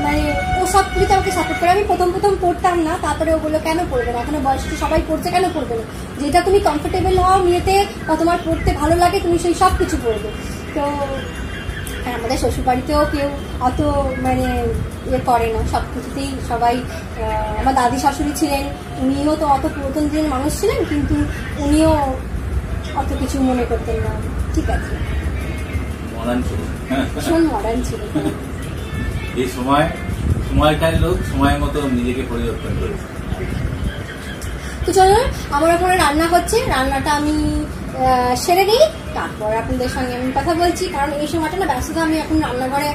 মানে ও সব কিছুতে আমাকে সাপোর্ট করে। আমি প্রথম পড়তাম না, তারপরে ও বললো কেন পড়বে না, এখন বয়সে সবাই পড়ছে, কেন পড়বে না, যেটা তুমি কমফোর্টেবল হও নিয়েতে বা তোমার পড়তে ভালো লাগে তুমি সেই সব কিছু পড়বে। তো আমাদের শ্বশুরবাড়িতেও কেউ অত মানে ইয়ে করে না, সব কিছুতেই সবাই। আমার দাদি শাশুড়ি ছিলেন, উনিও তো অত পুরাতন দিনের মানুষ ছিলেন, কিন্তু উনিও অত কিছু মনে করতেন না। ঠিক আছে, ভীষণ মডার্ন ছিল। এই সময়কার লোক সময় মতো নিজেকে পরিবর্তন করেছে। তো চলো, আমার ওখানে রান্না হচ্ছে, রান্নাটা আমি সেরে নিই, তারপর আপনাদের সঙ্গে আমি কথা বলছি। কারণ এই সময়টা না ব্যস্ততা, আমি এখন রান্নাঘরে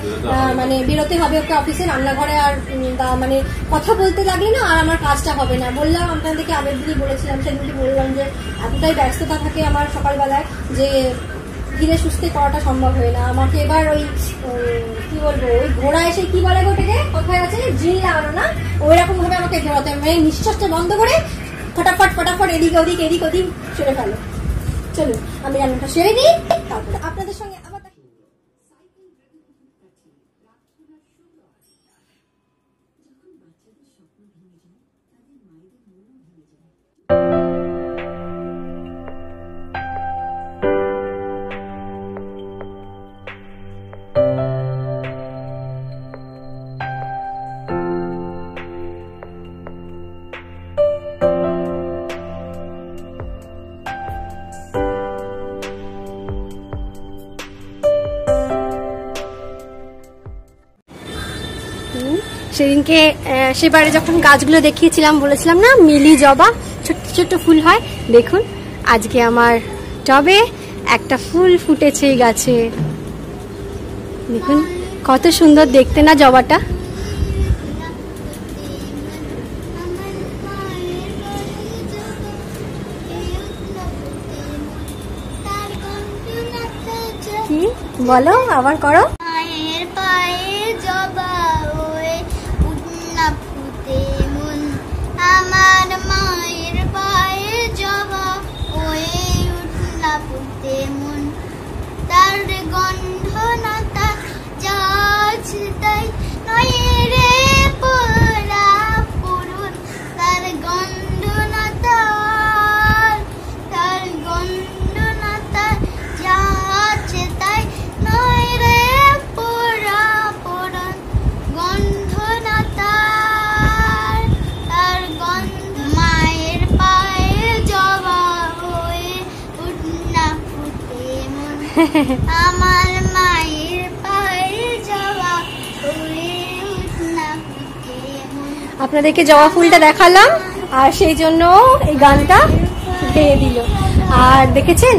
মানে বেরোতে হবে ওকে অফিসে, রান্নাঘরে আর মানে কথা বলতে লাগলে না আর আমার কাজটা হবে না। বললাম আপনাদেরকে আগের দিনই বলেছিলাম, সেদিনকে বললাম যে এতটাই ব্যস্ততা থাকে আমার সকালবেলায় যে ধীরে সুস্থে করাটা সম্ভব হয় না। আমাকে এবার ওই কি বলবো, ওই ঘোড়া এসে কি বলে গোটাকে, কোথায় আছে জিন লাগানো না, ওই রকম ভাবে আমাকে ঘোরাতে হবে, মানে নিঃশ্বাসটা বন্ধ করে ফটাফট এদিক ওদিক সেরে ফেলো। চলো আমি রান্নাটা সেরে দিই, তারপরে আপনাদের সঙ্গে আবার সেদিনকে সেবারে যখন গাছগুলো দেখিয়েছিলাম, বলেছিলাম না মিলি জবা ছোট্ট ছোট্ট ফুল হয়, দেখুন আজকে আমার টবে একটা ফুল ফুটেছে এই গাছে। দেখুন কত সুন্দর দেখতে না জবাটা। কি বলো, আবার করো। মায়ের পায়ে জবা ওই উঠনা ফুটে মন, আমার মায়ের পায়ে জবা ওই উঠনা ফুটে মন, তার গন্ধ না তার যাচ তাই নয় রে পোড়া পুরুন, তার গন্ধ না তার গন্ধ না তার যাচ তাই নয় রে পোড়া পুরুন, গন্ধ না তার গন্ধ। মায়ের পায়ে জবা হয়ে উঠনা ফুটে মন, আমার মায়ের পায়ে জবা হয়ে উঠনা ফুটে মন। আপনাদেরকে জবা ফুলটা দেখালাম আর সেই জন্য এই গানটা গেয়ে দিল। আর দেখেছেন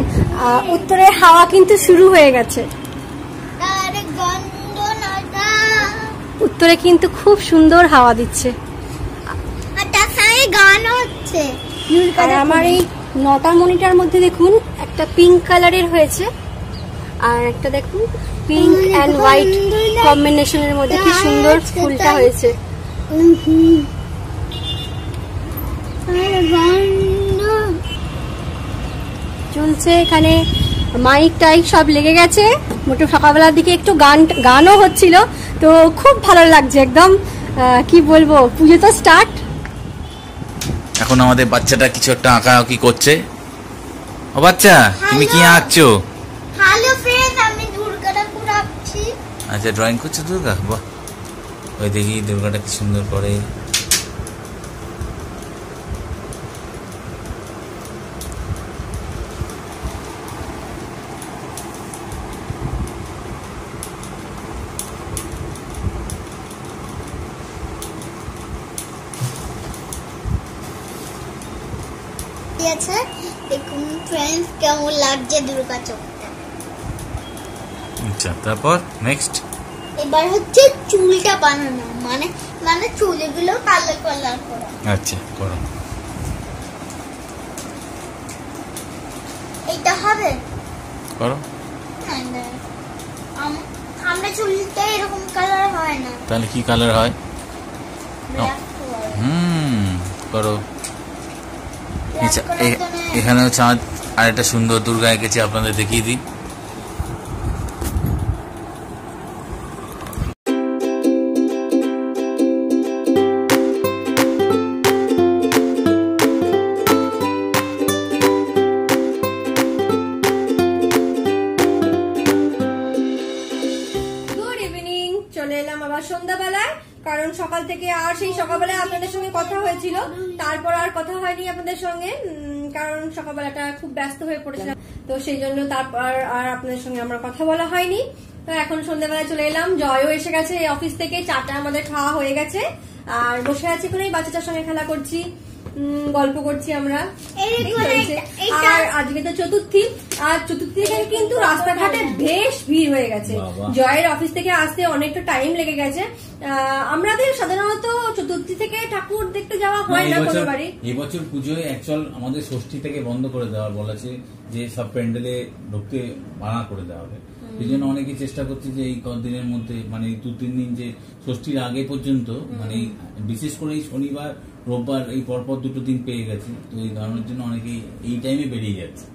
উত্তরের হাওয়া কিন্তু শুরু হয়ে গেছে, তার গন্ধ না উত্তরে কিন্তু খুব সুন্দর হাওয়া দিচ্ছে। আর তার সঙ্গে গান হচ্ছে। আর আমার এই 9টা মনিটার মধ্যে দেখুন একটা পিঙ্ক কালারের হয়েছে, আর একটা দেখুন পিঙ্ক অ্যান্ড হোয়াইট কম্বিনেশনের মধ্যে কি সুন্দর ফুলটা হয়েছে। চলছে এখানে মাইক টাইক সব লেগে গেছে, মোটে সকালবেলার দিকে একটু গানও হচ্ছিল, তো খুব ভালো লাগছে একদম। কি বলবো, পুজো তো স্টার্ট। এখন আমাদের বাচ্চাটা কিছু একটা আঁকাআঁকি করছে। ও বাচ্চা, তুমি কি আঁকছো? হ্যালো ফ্রেন্ড, আমি দুর্গা ঠাকুর আঁকছি। আচ্ছা, ড্রয়িং করছো দুর্গা? বাহ, ওই দেখি দুর্গাটা কি সুন্দর করে। দেখুন ফ্রেন্ডস কেমন লাগছে দুর্গা চোখটা। আচ্ছা, তারপর নেক্সট এবার হচ্ছে চুলটা বানানো, মানে চুলগুলো কালার করা। আচ্ছা, করো। এইটা হবে করো। আমরা চুলটা এরকম কালার হয় না, তাহলে কি কালার হয়? করো। এখানেও চাঁদ আর একটা সুন্দর দুর্গা এঁকেছে, আপনাদের দেখিয়ে দিই। সন্ধ্যাবেলায়, কারণ সকাল থেকে আর সেই সকালবেলায় আপনাদের সঙ্গে কথা হয়েছিল, তারপর আর কথা হয়নি আপনাদের সঙ্গে, কারণ সকালবেলাটা খুব ব্যস্ত হয়ে পড়েছিলাম, তো সেই জন্য তারপর আর আপনাদের সঙ্গে আমার কথা বলা হয়নি। তো এখন সন্ধ্যাবেলায় চলে এলাম, জয়ও এসে গেছে অফিস থেকে, চাটা আমাদের খাওয়া হয়ে গেছে, আর বসে আছি কোনো এই বাচ্চাটার সঙ্গে খেলা করছি, গল্প করছি আমরা। আর আজকে তো চতুর্থী, আর চতুর্থী থেকে কিন্তু রাস্তাঘাটে বেশ ভিড় হয়ে গেছে। জয়ের অফিস থেকে আসতে অনেকটা টাইম লেগে গেছে। আমাদের সাধারণত চতুর্থী থেকে ঠাকুর দেখতে যাওয়া হয় না কোনো বাড়ি। এবছর পুজোয় অ্যাকচুয়াল আমাদের ষষ্ঠী থেকে বন্ধ করে দেওয়ার বলেছে, যে সব প্যান্ডেলে ঢুকতে মানা করে দেওয়া হবে। এই জন্য অনেকে চেষ্টা করছে যে এই কদিনের মধ্যে, মানে 2-3 দিন, যে ষষ্ঠীর আগে পর্যন্ত, মানে বিশেষ করে এই শনিবার রোববার এই পরপর 2 দিন পেয়ে গেছে, তো এই কারণের জন্য অনেকেই এই টাইমে বেরিয়ে যাচ্ছে।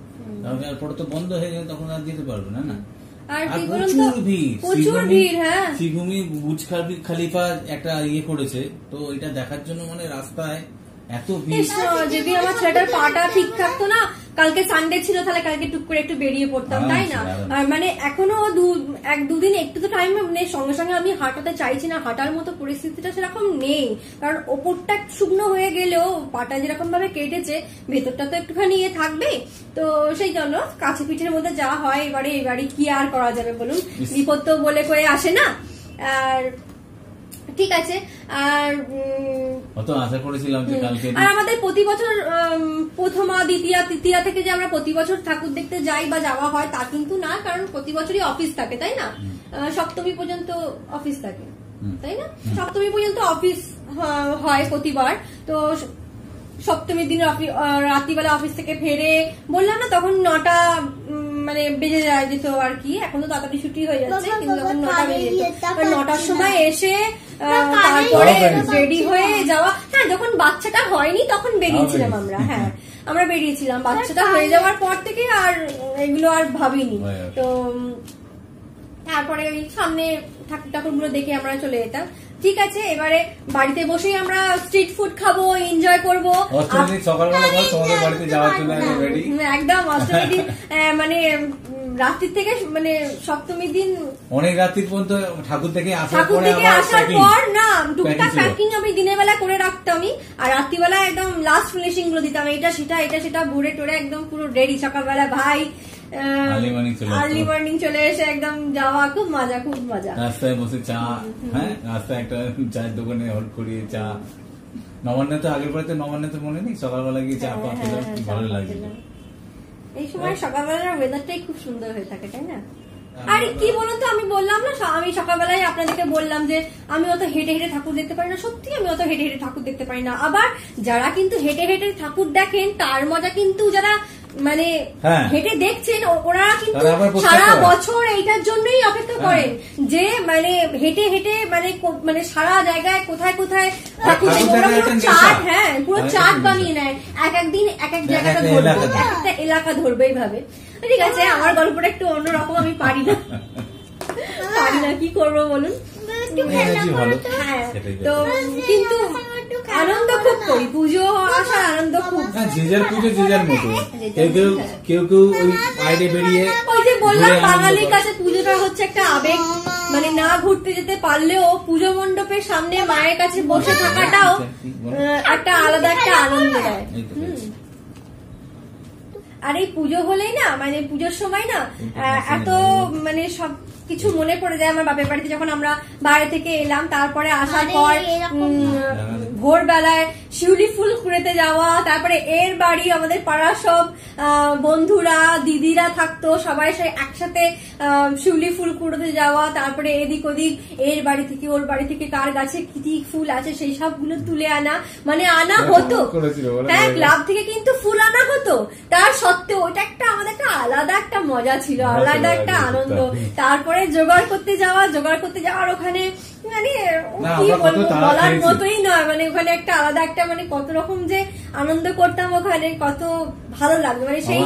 তাহলে আর পরে তো বন্ধ হয়ে গেলে তখন আর যেতে পারবে না। না, আর প্রচুর ভিড়। হ্যাঁ, শ্রীভূমি বুর্জ খলিফা একটা ইয়ে করেছে, তো এটা দেখার জন্য মানে রাস্তায় এত ভিড়। যদি আমার ছেলেটার পাটা ঠিক থাকতো না, কালকে সানডে ছিল, তাহলে কালকে টুক করে একটু বেরিয়ে পড়তাম, তাই না? আর মানে এখনো 1-2 দিন একটু তো টাইম, মানে সঙ্গে সঙ্গে আমি হাঁটাতে চাইছি না, হাঁটার মতো পরিস্থিতিটা সেরকম নেই, কারণ ওপরটা শুকনো হয়ে গেলেও পাটা যেরকম ভাবে কেটেছে, ভেতরটা তো একটুখানি ইয়ে থাকবে, তো সেই জন্য কাছে পিঠের মধ্যে যা হয় এবারে কি আর করা যাবে বলুন, বিপদ তো বলে কয়ে আসে না। আর ঠিক আছে, আর অত আশা করেছিলাম যে কালকে, আর আমাদের প্রতি বছর প্রথমা, দ্বিতীয়া, তৃতীয়া থেকে যে আমরা প্রতি বছর ঠাকুর দেখতে যাই বা যাওয়া হয় তা কিন্তু না, কারণ প্রতি বছরই অফিস থাকে, তাই না? সপ্তমী পর্যন্ত অফিস থাকে, তাই না? সপ্তমী পর্যন্ত অফিস হয় প্রতিবার, তো সপ্তমীর দিন রাত্রিবেলা অফিস থেকে ফেরে, বললাম না তখন 9টা মানে বেজে যায় যেত আর কি, এখন তো তাড়াতাড়ি ছুটি হয়ে যাচ্ছে, কিন্তু তখন 9টা বেজে যেত। 9টার সময় এসে তারপরে রেডি হয়ে যাওয়া। হ্যাঁ, যখন বাচ্চাটা হয়নি তখন বেরিয়েছিলাম আমরা, হ্যাঁ আমরা বেরিয়েছিলাম, বাচ্চাটা হয়ে যাওয়ার পর থেকে আর এগুলো আর ভাবিনি। তো তারপরে ওই সামনে ঠাকুরগুলো দেখে আমরা চলে যেতাম। ঠিক আছে, এবারে বাড়িতে বসেই আমরা স্ট্রিট ফুড খাবো, এনজয় করবো। একদম অষ্টমীর দিন, মানে রাত্রি থেকে, মানে সপ্তমীর দিন অনেক রাত্রি পর্যন্ত ঠাকুর থেকে আসার পর না টুকটাক প্যাকিং আমি দিনের বেলা করে রাখতামই, আর রাত্রিবেলা একদম লাস্ট ফিনিশিং গুলো দিতাম, এটা সেটা ভরে টোরে একদম পুরো রেডি। সকালবেলা ভাই আর্লি মর্নিং চলে এসে একদম যাওয়া, খুব মজা। রাস্তায় বসে চা, হ্যাঁ রাস্তায় একটা চায়ের দোকানে হট করিয়ে চা, নবান্নে তো আগের পরে তো নবান্নে তো মনে নেই, সকালবেলা গিয়ে চা পা খেলাম, ভালো লাগে। এই সময় সকালবেলার ওয়েদারটাই খুব সুন্দর হয়ে থাকে, তাই না? আর কি বলুন তো, আমি বললাম না, আমি সকালবেলায় আপনাদেরকে বললাম যে আমি অত হেঁটে হেঁটে ঠাকুর দেখতে পারি না, সত্যি আমি অত হেঁটে হেঁটে ঠাকুর দেখতে পারি না। আবার যারা কিন্তু হেঁটে হেঁটে ঠাকুর দেখেন, তার মজা কিন্তু যারা মানে হেঁটে দেখছেন, ওরা কিন্তু সারা বছর এইটার জন্যই অপেক্ষা করেন, যে মানে হেঁটে হেঁটে মানে সারা জায়গায় কোথায় কোথায় ঠাকুর দেখবো, ওরা পুরো চার্ট, হ্যাঁ পুরো চার্ট বানিয়ে নেয়, এক দিন এক জায়গাটা ধরবে, একটা এলাকা ধরবে এইভাবে। ঠিক আছে, আমার গল্পটা একটু অন্যরকম, আমি পারি না, কি করবো বলুন। হ্যাঁ, তো কিন্তু আনন্দ খুব করি, পুজো আসার আনন্দ খুব, যে যার পুজো যে যার মতো, কেউ ওই বাইরে বেরিয়ে, ওই যে বললাম বাঙালির কাছে পুজোটা হচ্ছে একটা আবেগ, মানে না ঘুরতে যেতে পারলেও পুজো মণ্ডপের সামনে মায়ের কাছে বসে থাকাটাও একটা আলাদা একটা আনন্দ দেয়। আর এই পুজো হলেই না, মানে পুজোর সময় না এত মানে সব কিছু মনে পড়ে যায়। আমার বাপের বাড়িতে যখন আমরা বাইরে থেকে এলাম, তারপরে আসার পর ভোরবেলায় শিউলি ফুল কুড়াতে যাওয়া, তারপরে এর বাড়ি আমাদের পাড়ার সব বন্ধুরা দিদিরা থাকতো, সবাই একসাথে শিউলি ফুল কুড়াতে যাওয়া, তারপরে এদিক ওদিক এর বাড়ি থেকে ওর বাড়ি থেকে কার গাছে কি ফুল আছে সেই সবগুলো তুলে আনা, মানে আনা হতো। হ্যাঁ, ক্লাব থেকে কিন্তু ফুল আনা হতো, তার সত্ত্বেও ওটা একটা আমাদের একটা আলাদা একটা মজা ছিল, আলাদা একটা আনন্দ। তারপরে জোগাড় করতে যাওয়ার ওখানে মানে কি বলবো, বলার মতোই নয়, মানে ওখানে একটা আলাদা একটা মানে কত রকম যে আনন্দ করতাম ওখানে, কত ভালো লাগবে। মানে সেই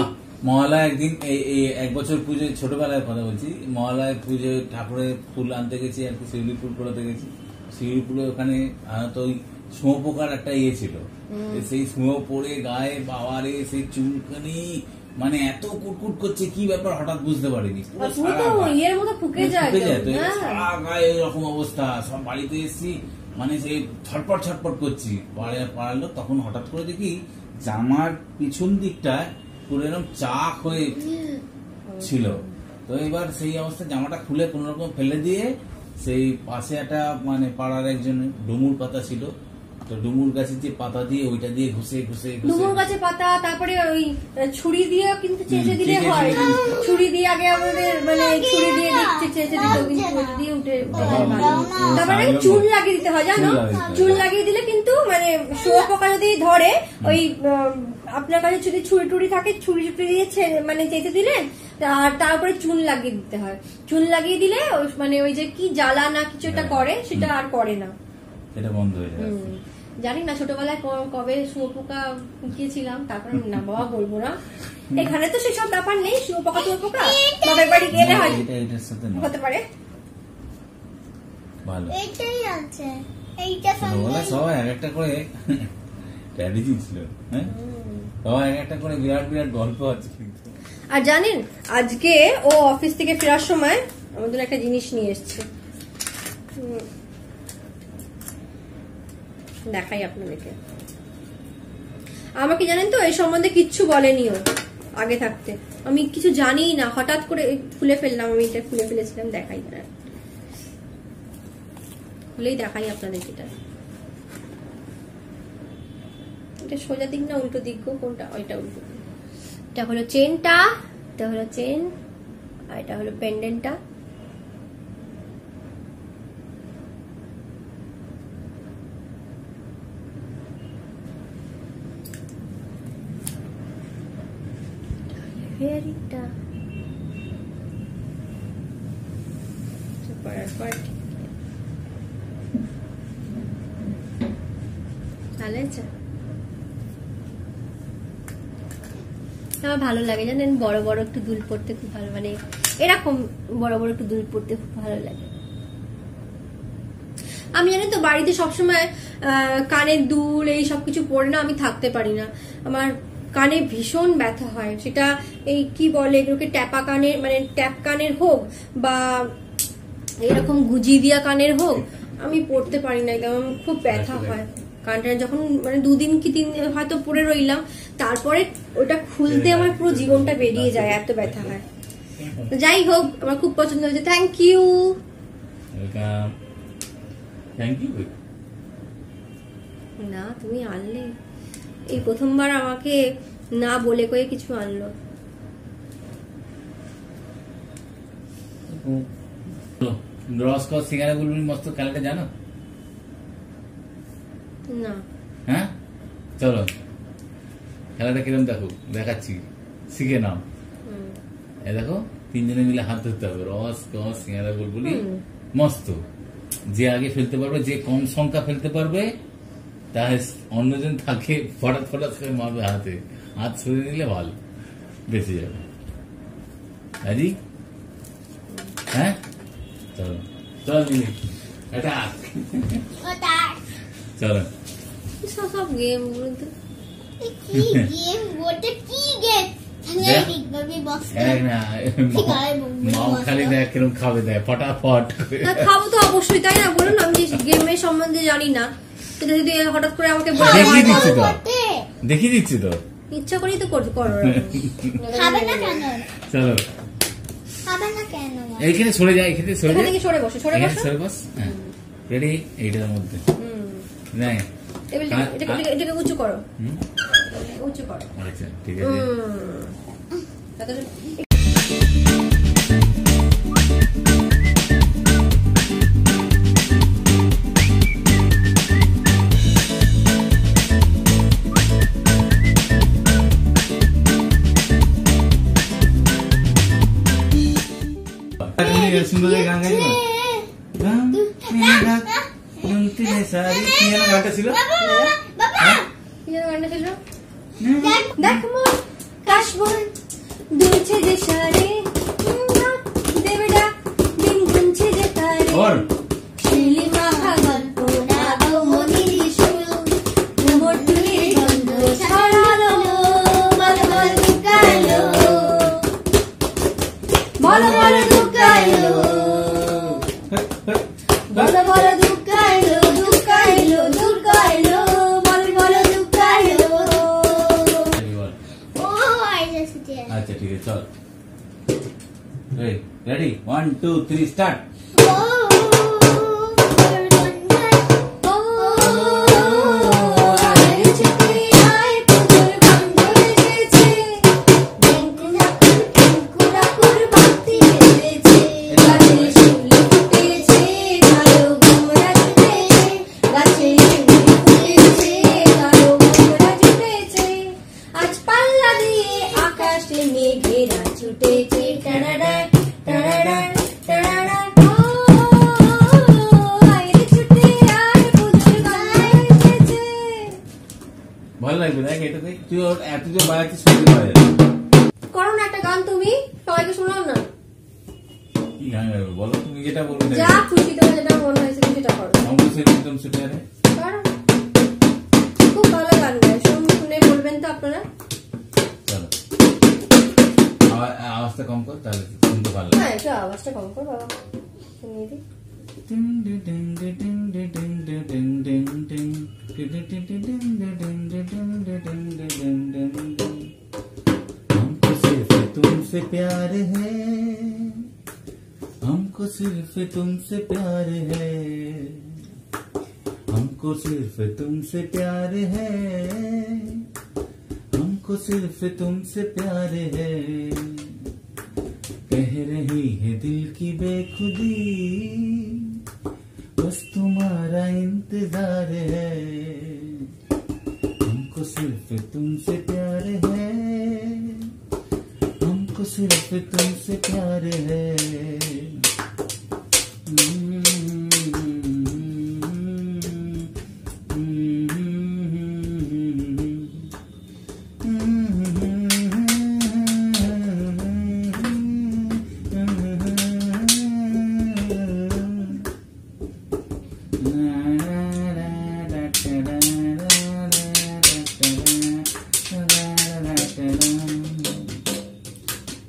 মহালয়া একদিন এই এক বছর পুজো, ছোটবেলার কথা বলছি, মহালয়া পুজো ঠাকুরের ফুল আনতে গেছি আর কি, শিউলি ফুল কুড়াতে গেছি। শিউলি ফুলে ওখানে তো ওই শুঁয়োপোকার একটা ইয়ে ছিল, সেই শুঁয়ো পড়ে গায়ে বাবারে সেই চুলখানি মানে এত কুটকুট করছে, কি ব্যাপার হঠাৎ বুঝতে পারিনি, ইয়ের মতো ফুকে যায় তো সারা গায়ে এরকম অবস্থা। সব বাড়িতে এসেছি মানে সেই ছটপট করছি, পাড়ালো তখন হঠাৎ করে দেখি জামার পিছন দিকটা পুরো এরকম চাক হয়ে ছিল। তো এবার সেই অবস্থায় জামাটা খুলে কোন রকম ফেলে দিয়ে সেই পাশে একটা মানে পাড়ার একজন ডুমুর পাতা ছিল, তো ডুমুর গাছের যে পাতা দিয়ে ওইটা দিয়ে ঘষে ডুমুর গাছের পাতা, তারপরে ওই ছুরি দিয়ে কিন্তু চেঁচে দিলে হয়, ছুরি দিয়ে আগে আমাদের মানে ছুরি দিয়ে চেঁচে দিলে কিন্তু দিয়ে উঠে, তারপরে চুন লাগিয়ে দিতে হয় জানো, চুন লাগিয়ে দিলে কিন্তু মানে শুঁয়োপোকা যদি ধরে ওই আপনার কাছে যদি ছুরি টুরি থাকে ছুরি দিয়ে মানে চেঁচে দিলেন, আর তারপরে চুন লাগিয়ে দিতে হয়, চুন লাগিয়ে দিলে মানে ওই যে কি জ্বালা না কিছু একটা করে সেটা আর করে না, সেটা বন্ধ হয়ে যায়। জানি না ছোটবেলায় কবে শুঁয়োপোকা গিয়েছিলাম, তারপরে না বাবা বলবো না, এখানে তো সেসব ব্যাপার নেই, শুঁয়োপোকা বাবার বাড়ি গেলে হয় হতে পারে। ভালো এইটাই আছে, এইটা সবাই এক একটা করে স্ট্র্যাটেজি ছিল, হ্যাঁ সবাই এক একটা করে বিরাট গল্প আছে। আর জানেন আজকে ও অফিস থেকে ফেরার সময় আমাদের একটা জিনিস নিয়ে এসছে, দেখাই আপনাদেরকে। আমাকে জানেন তো এই সম্বন্ধে কিচ্ছু বলেনি ও আগে থাকতে, আমি কিছু জানি না, হঠাৎ করে খুলে ফেললাম, আমি এটা খুলে ফেলেছিলাম, দেখাই না, খুলেই দেখাই আপনাদেরকে। এটা সোজা দিক না উল্টো দিক গো, কোনটা? ওইটা উল্টো। এটা হলো চেনটা, এটা হলো চেন, আর এটা হলো পেন্ডেন্টটা। হেয়ারিংটা পরার পর চালেছে। আমার ভালো লাগে জানেন, বড় বড় একটু দুল পড়তে খুব ভালো, মানে এরকম বড় বড় একটু দুল পড়তে খুব ভালো লাগে। আমি জানেন তো বাড়িতে সবসময় কানের দুল এই সব কিছু পরে না আমি থাকতে পারি না, আমার কানে ভীষণ ব্যথা হয়, সেটা এই কি বলে এগুলোকে ট্যাপা কানের মানে ট্যাপ কানের হোক বা এরকম গুজি দিয়া কানের হোক, আমি পড়তে পারি না, একদম খুব ব্যথা হয় কানটা, যখন মানে 2 দিন কি 3 দিন হয়তো পরে রইলাম, তারপরে ওটা খুলতে আমার পুরো জীবনটা বেরিয়ে যায়, এত ব্যথা হয়। যাই হোক আমার খুব পছন্দ হয়েছে, থ্যাংক ইউ। না তুমি আনলে, এই প্রথমবার আমাকে না বলে কয়ে কিছু আনলো। রসকস সিঙ্গারা বুলবুল মস্ত খেলাটা জানো না? হ্যাঁ চলো খেলাটা কিরম দেখো, দেখাচ্ছি, শিখে নাও। এ দেখো 3 জনে মিলে হাত ধরতে হবে, রসকস সিঙ্গারা বুলবুলি মস্ত, যে আগে ফেলতে পারবে, যে কম সংখ্যা ফেলতে পারবে তাহলে অন্যজন তাকে ফটাৎ করে মারবে, হাত সরিয়ে নিলে ভালো বেঁচে যাবে। রাজি? হ্যাঁ চলো চলো চলো সব গেম খালি দেয় কিরম খাবে, দেয় ফটাফট খাবো তো অবশ্যই, তাই না বলুন? আমি গেমের সম্বন্ধে জানি না, সেটা যদি হঠাৎ করে আমাকে দেখিয়ে দিচ্ছি তো, ইচ্ছা করেই তো করো। খাবে না কেন? চলো খাবে না কেন? এইখানে সরে যায়, এখানে সরে বসো, বস। হ্যাঁ রেডি? এইটার মধ্যে এটাকে উঁচু করো, উঁচু করো। আচ্ছা ঠিক আছে। সুন্দর গান গাইছো, গানটা ছিল দেখ মোর কাশবন দুলছে যে সারে, দেবে ডাক দিন গুনছে যে তারে, শিলি মাখা গল্প না গো মনির সুর, মোর তুলির গন্ধ ছড়ালো, বল বল দুকালো, বল বল দুকালো, বল বল দুকালো, দুকালো দুকালো, বল বল দুকালো। আচ্ছা ঠিক আছে চল, রেডি 1 2 3 স্টার্ট। ভালো লাগবে দেখ এটাতে, তুই এত যে বাজাচ্ছিস শুনতে পাওয়া যায়। করো না একটা গান, তুমি সবাইকে শোনাও না। কি গান গাইবে বলো, তুমি যেটা বলবে যা খুশি তোমার যেটা মনে হয়েছে সেটা করো। তুমসে প্যারে করো, খুব ভালো গান গায়, শুনে বলবেন তো আপনারা। চলো আওয়াজটা কম কর, তাহলে শুনতে ভালো। হ্যাঁ একটু আওয়াজটা কম কর বাবা, শুনিয়ে দিই। हमको सिर्फ तुमसे प्यार है, हमको सिर्फ तुमसे प्यार है, हमको सिर्फ तुमसे प्यार है, हमको सिर्फ तुमसे प्यार है, कह रही है दिल की बेखुदी, बस तुम्हारा इंतजार है, हमको सिर्फ तुमसे प्यार है, हमको सिर्फ तुमसे प्यार है।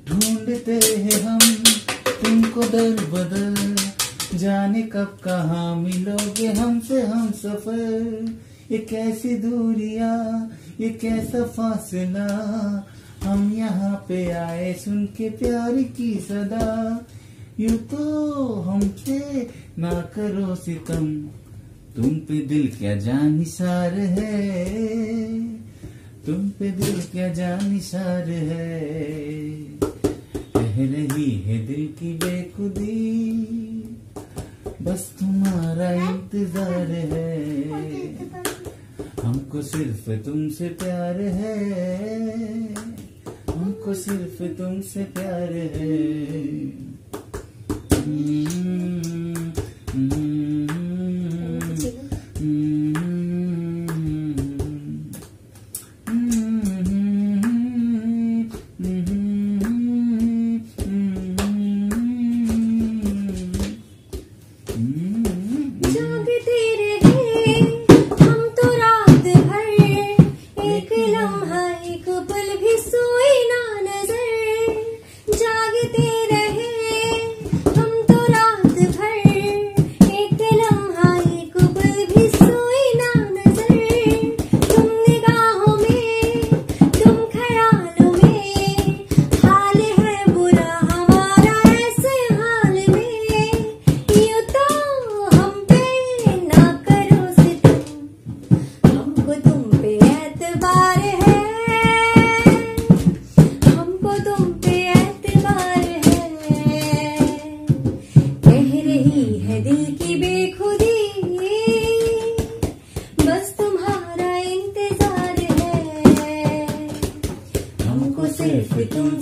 ढूंढते हैं हम तुमको दर बदल, जाने कब कहाँ मिलोगे हमसे हम सफर, ये कैसी दूरियां ये कैसा फासला, हम यहाँ पे आए सुन के प्यार की सदा, यूं तो हमसे ना करो सितम, तुम पे दिल क्या जानिसार है, तुम पे दिल क्या जानिसार है, कह रही है दिल की बेखुदी, बस तुम्हारा इंतजार है, हमको सिर्फ तुमसे प्यार है, हमको सिर्फ तुमसे प्यार है।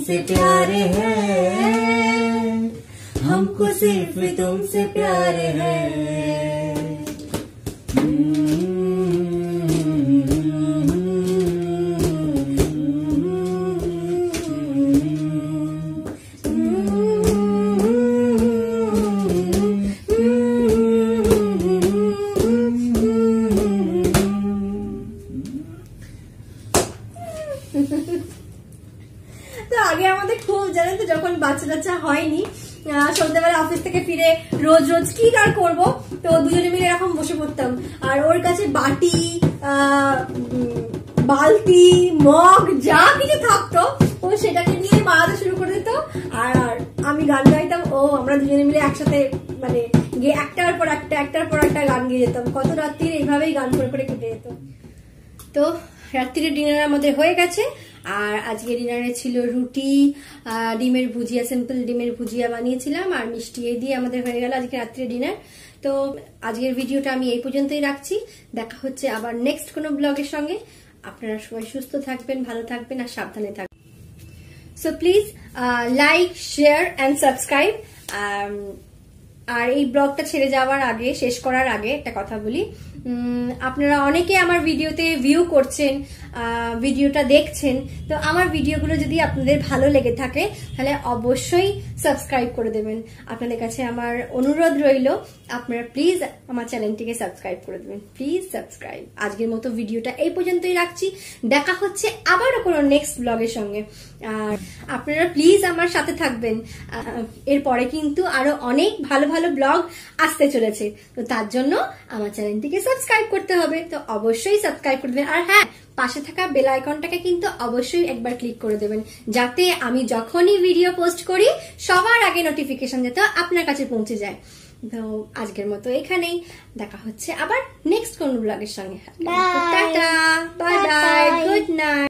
तुमसे प्यार है, हमको सिर्फ तुमसे प्यार है। তো আগে আমাদের খুব জানেন তো, যখন বাচ্চা টাচ্চা হয়নি, সন্ধ্যাবেলা অফিস থেকে ফিরে রোজ রোজ কি আর করবো, তো দুজনে মিলে এরকম বসে পড়তাম। আর ওর কাছে বাটি, বালতি, মগ যা কিছু থাকতো ও সেটাকে নিয়ে বাড়াতে শুরু করে দিত। আর আমি গান গাইতাম, ও আমরা দুজনে মিলে একসাথে মানে একটার পর একটা গান গিয়ে যেতাম। কত রাত্রির এইভাবেই গান করে করে কেটে যেত। তো রাত্রির ডিনার আমাদের হয়ে গেছে। আর আজকে ডিনারে ছিল রুটি, ডিমের ভুজিয়া, সিম্পল ডিমের ভুজিয়া বানিয়েছিলাম, আর মিষ্টি। এই দিয়ে আমাদের হয়ে গেল আজকে রাত্রির ডিনার। তো আজকের ভিডিওটা আমি এই পর্যন্তই রাখছি। দেখা হচ্ছে আবার নেক্সট কোনো ব্লগের সঙ্গে। আপনারা সবাই সুস্থ থাকবেন, ভালো থাকবেন আর সাবধানে থাকবেন। So please like, share and subscribe. আর এই ব্লগটা ছেড়ে যাওয়ার আগে, শেষ করার আগে একটা কথা বলি। আপনারা অনেকে আমার ভিডিওতে ভিউ করছেন, ভিডিওটা দেখছেন। তো আমার ভিডিওগুলো যদি আপনাদের ভালো লেগে থাকে তাহলে অবশ্যই সাবস্ক্রাইব করে দেবেন। আপনাদের কাছে আমার অনুরোধ রইল, আপনারা প্লিজ আমার চ্যানেলটিকে সাবস্ক্রাইব করে দেবেন। Please subscribe. আজকের মতো ভিডিওটা এই পর্যন্তই রাখছি। দেখা হচ্ছে আবারও কোনো নেক্সট ব্লগের সঙ্গে। আর আপনারা প্লিজ আমার সাথে থাকবেন। এরপরে কিন্তু আরো অনেক ভালো ভালো ব্লগ আসতে চলেছে। তো তার জন্য আমার চ্যানেলটিকে সাবস্ক্রাইব করতে হবে। তো অবশ্যই সাবস্ক্রাইব করে দেবেন। আর হ্যাঁ, পাশে থাকা বেল আইকনটাকে কিন্তু অবশ্যই একবার ক্লিক করে দেবেন, যাতে আমি যখনই ভিডিও পোস্ট করি সবার আগে নোটিফিকেশন যাতে আপনার কাছে পৌঁছে যায়। তো আজকের মতো এখানেই। দেখা হচ্ছে আবার নেক্সট কোন ব্লগের সঙ্গে। Tata, bye bye, good night.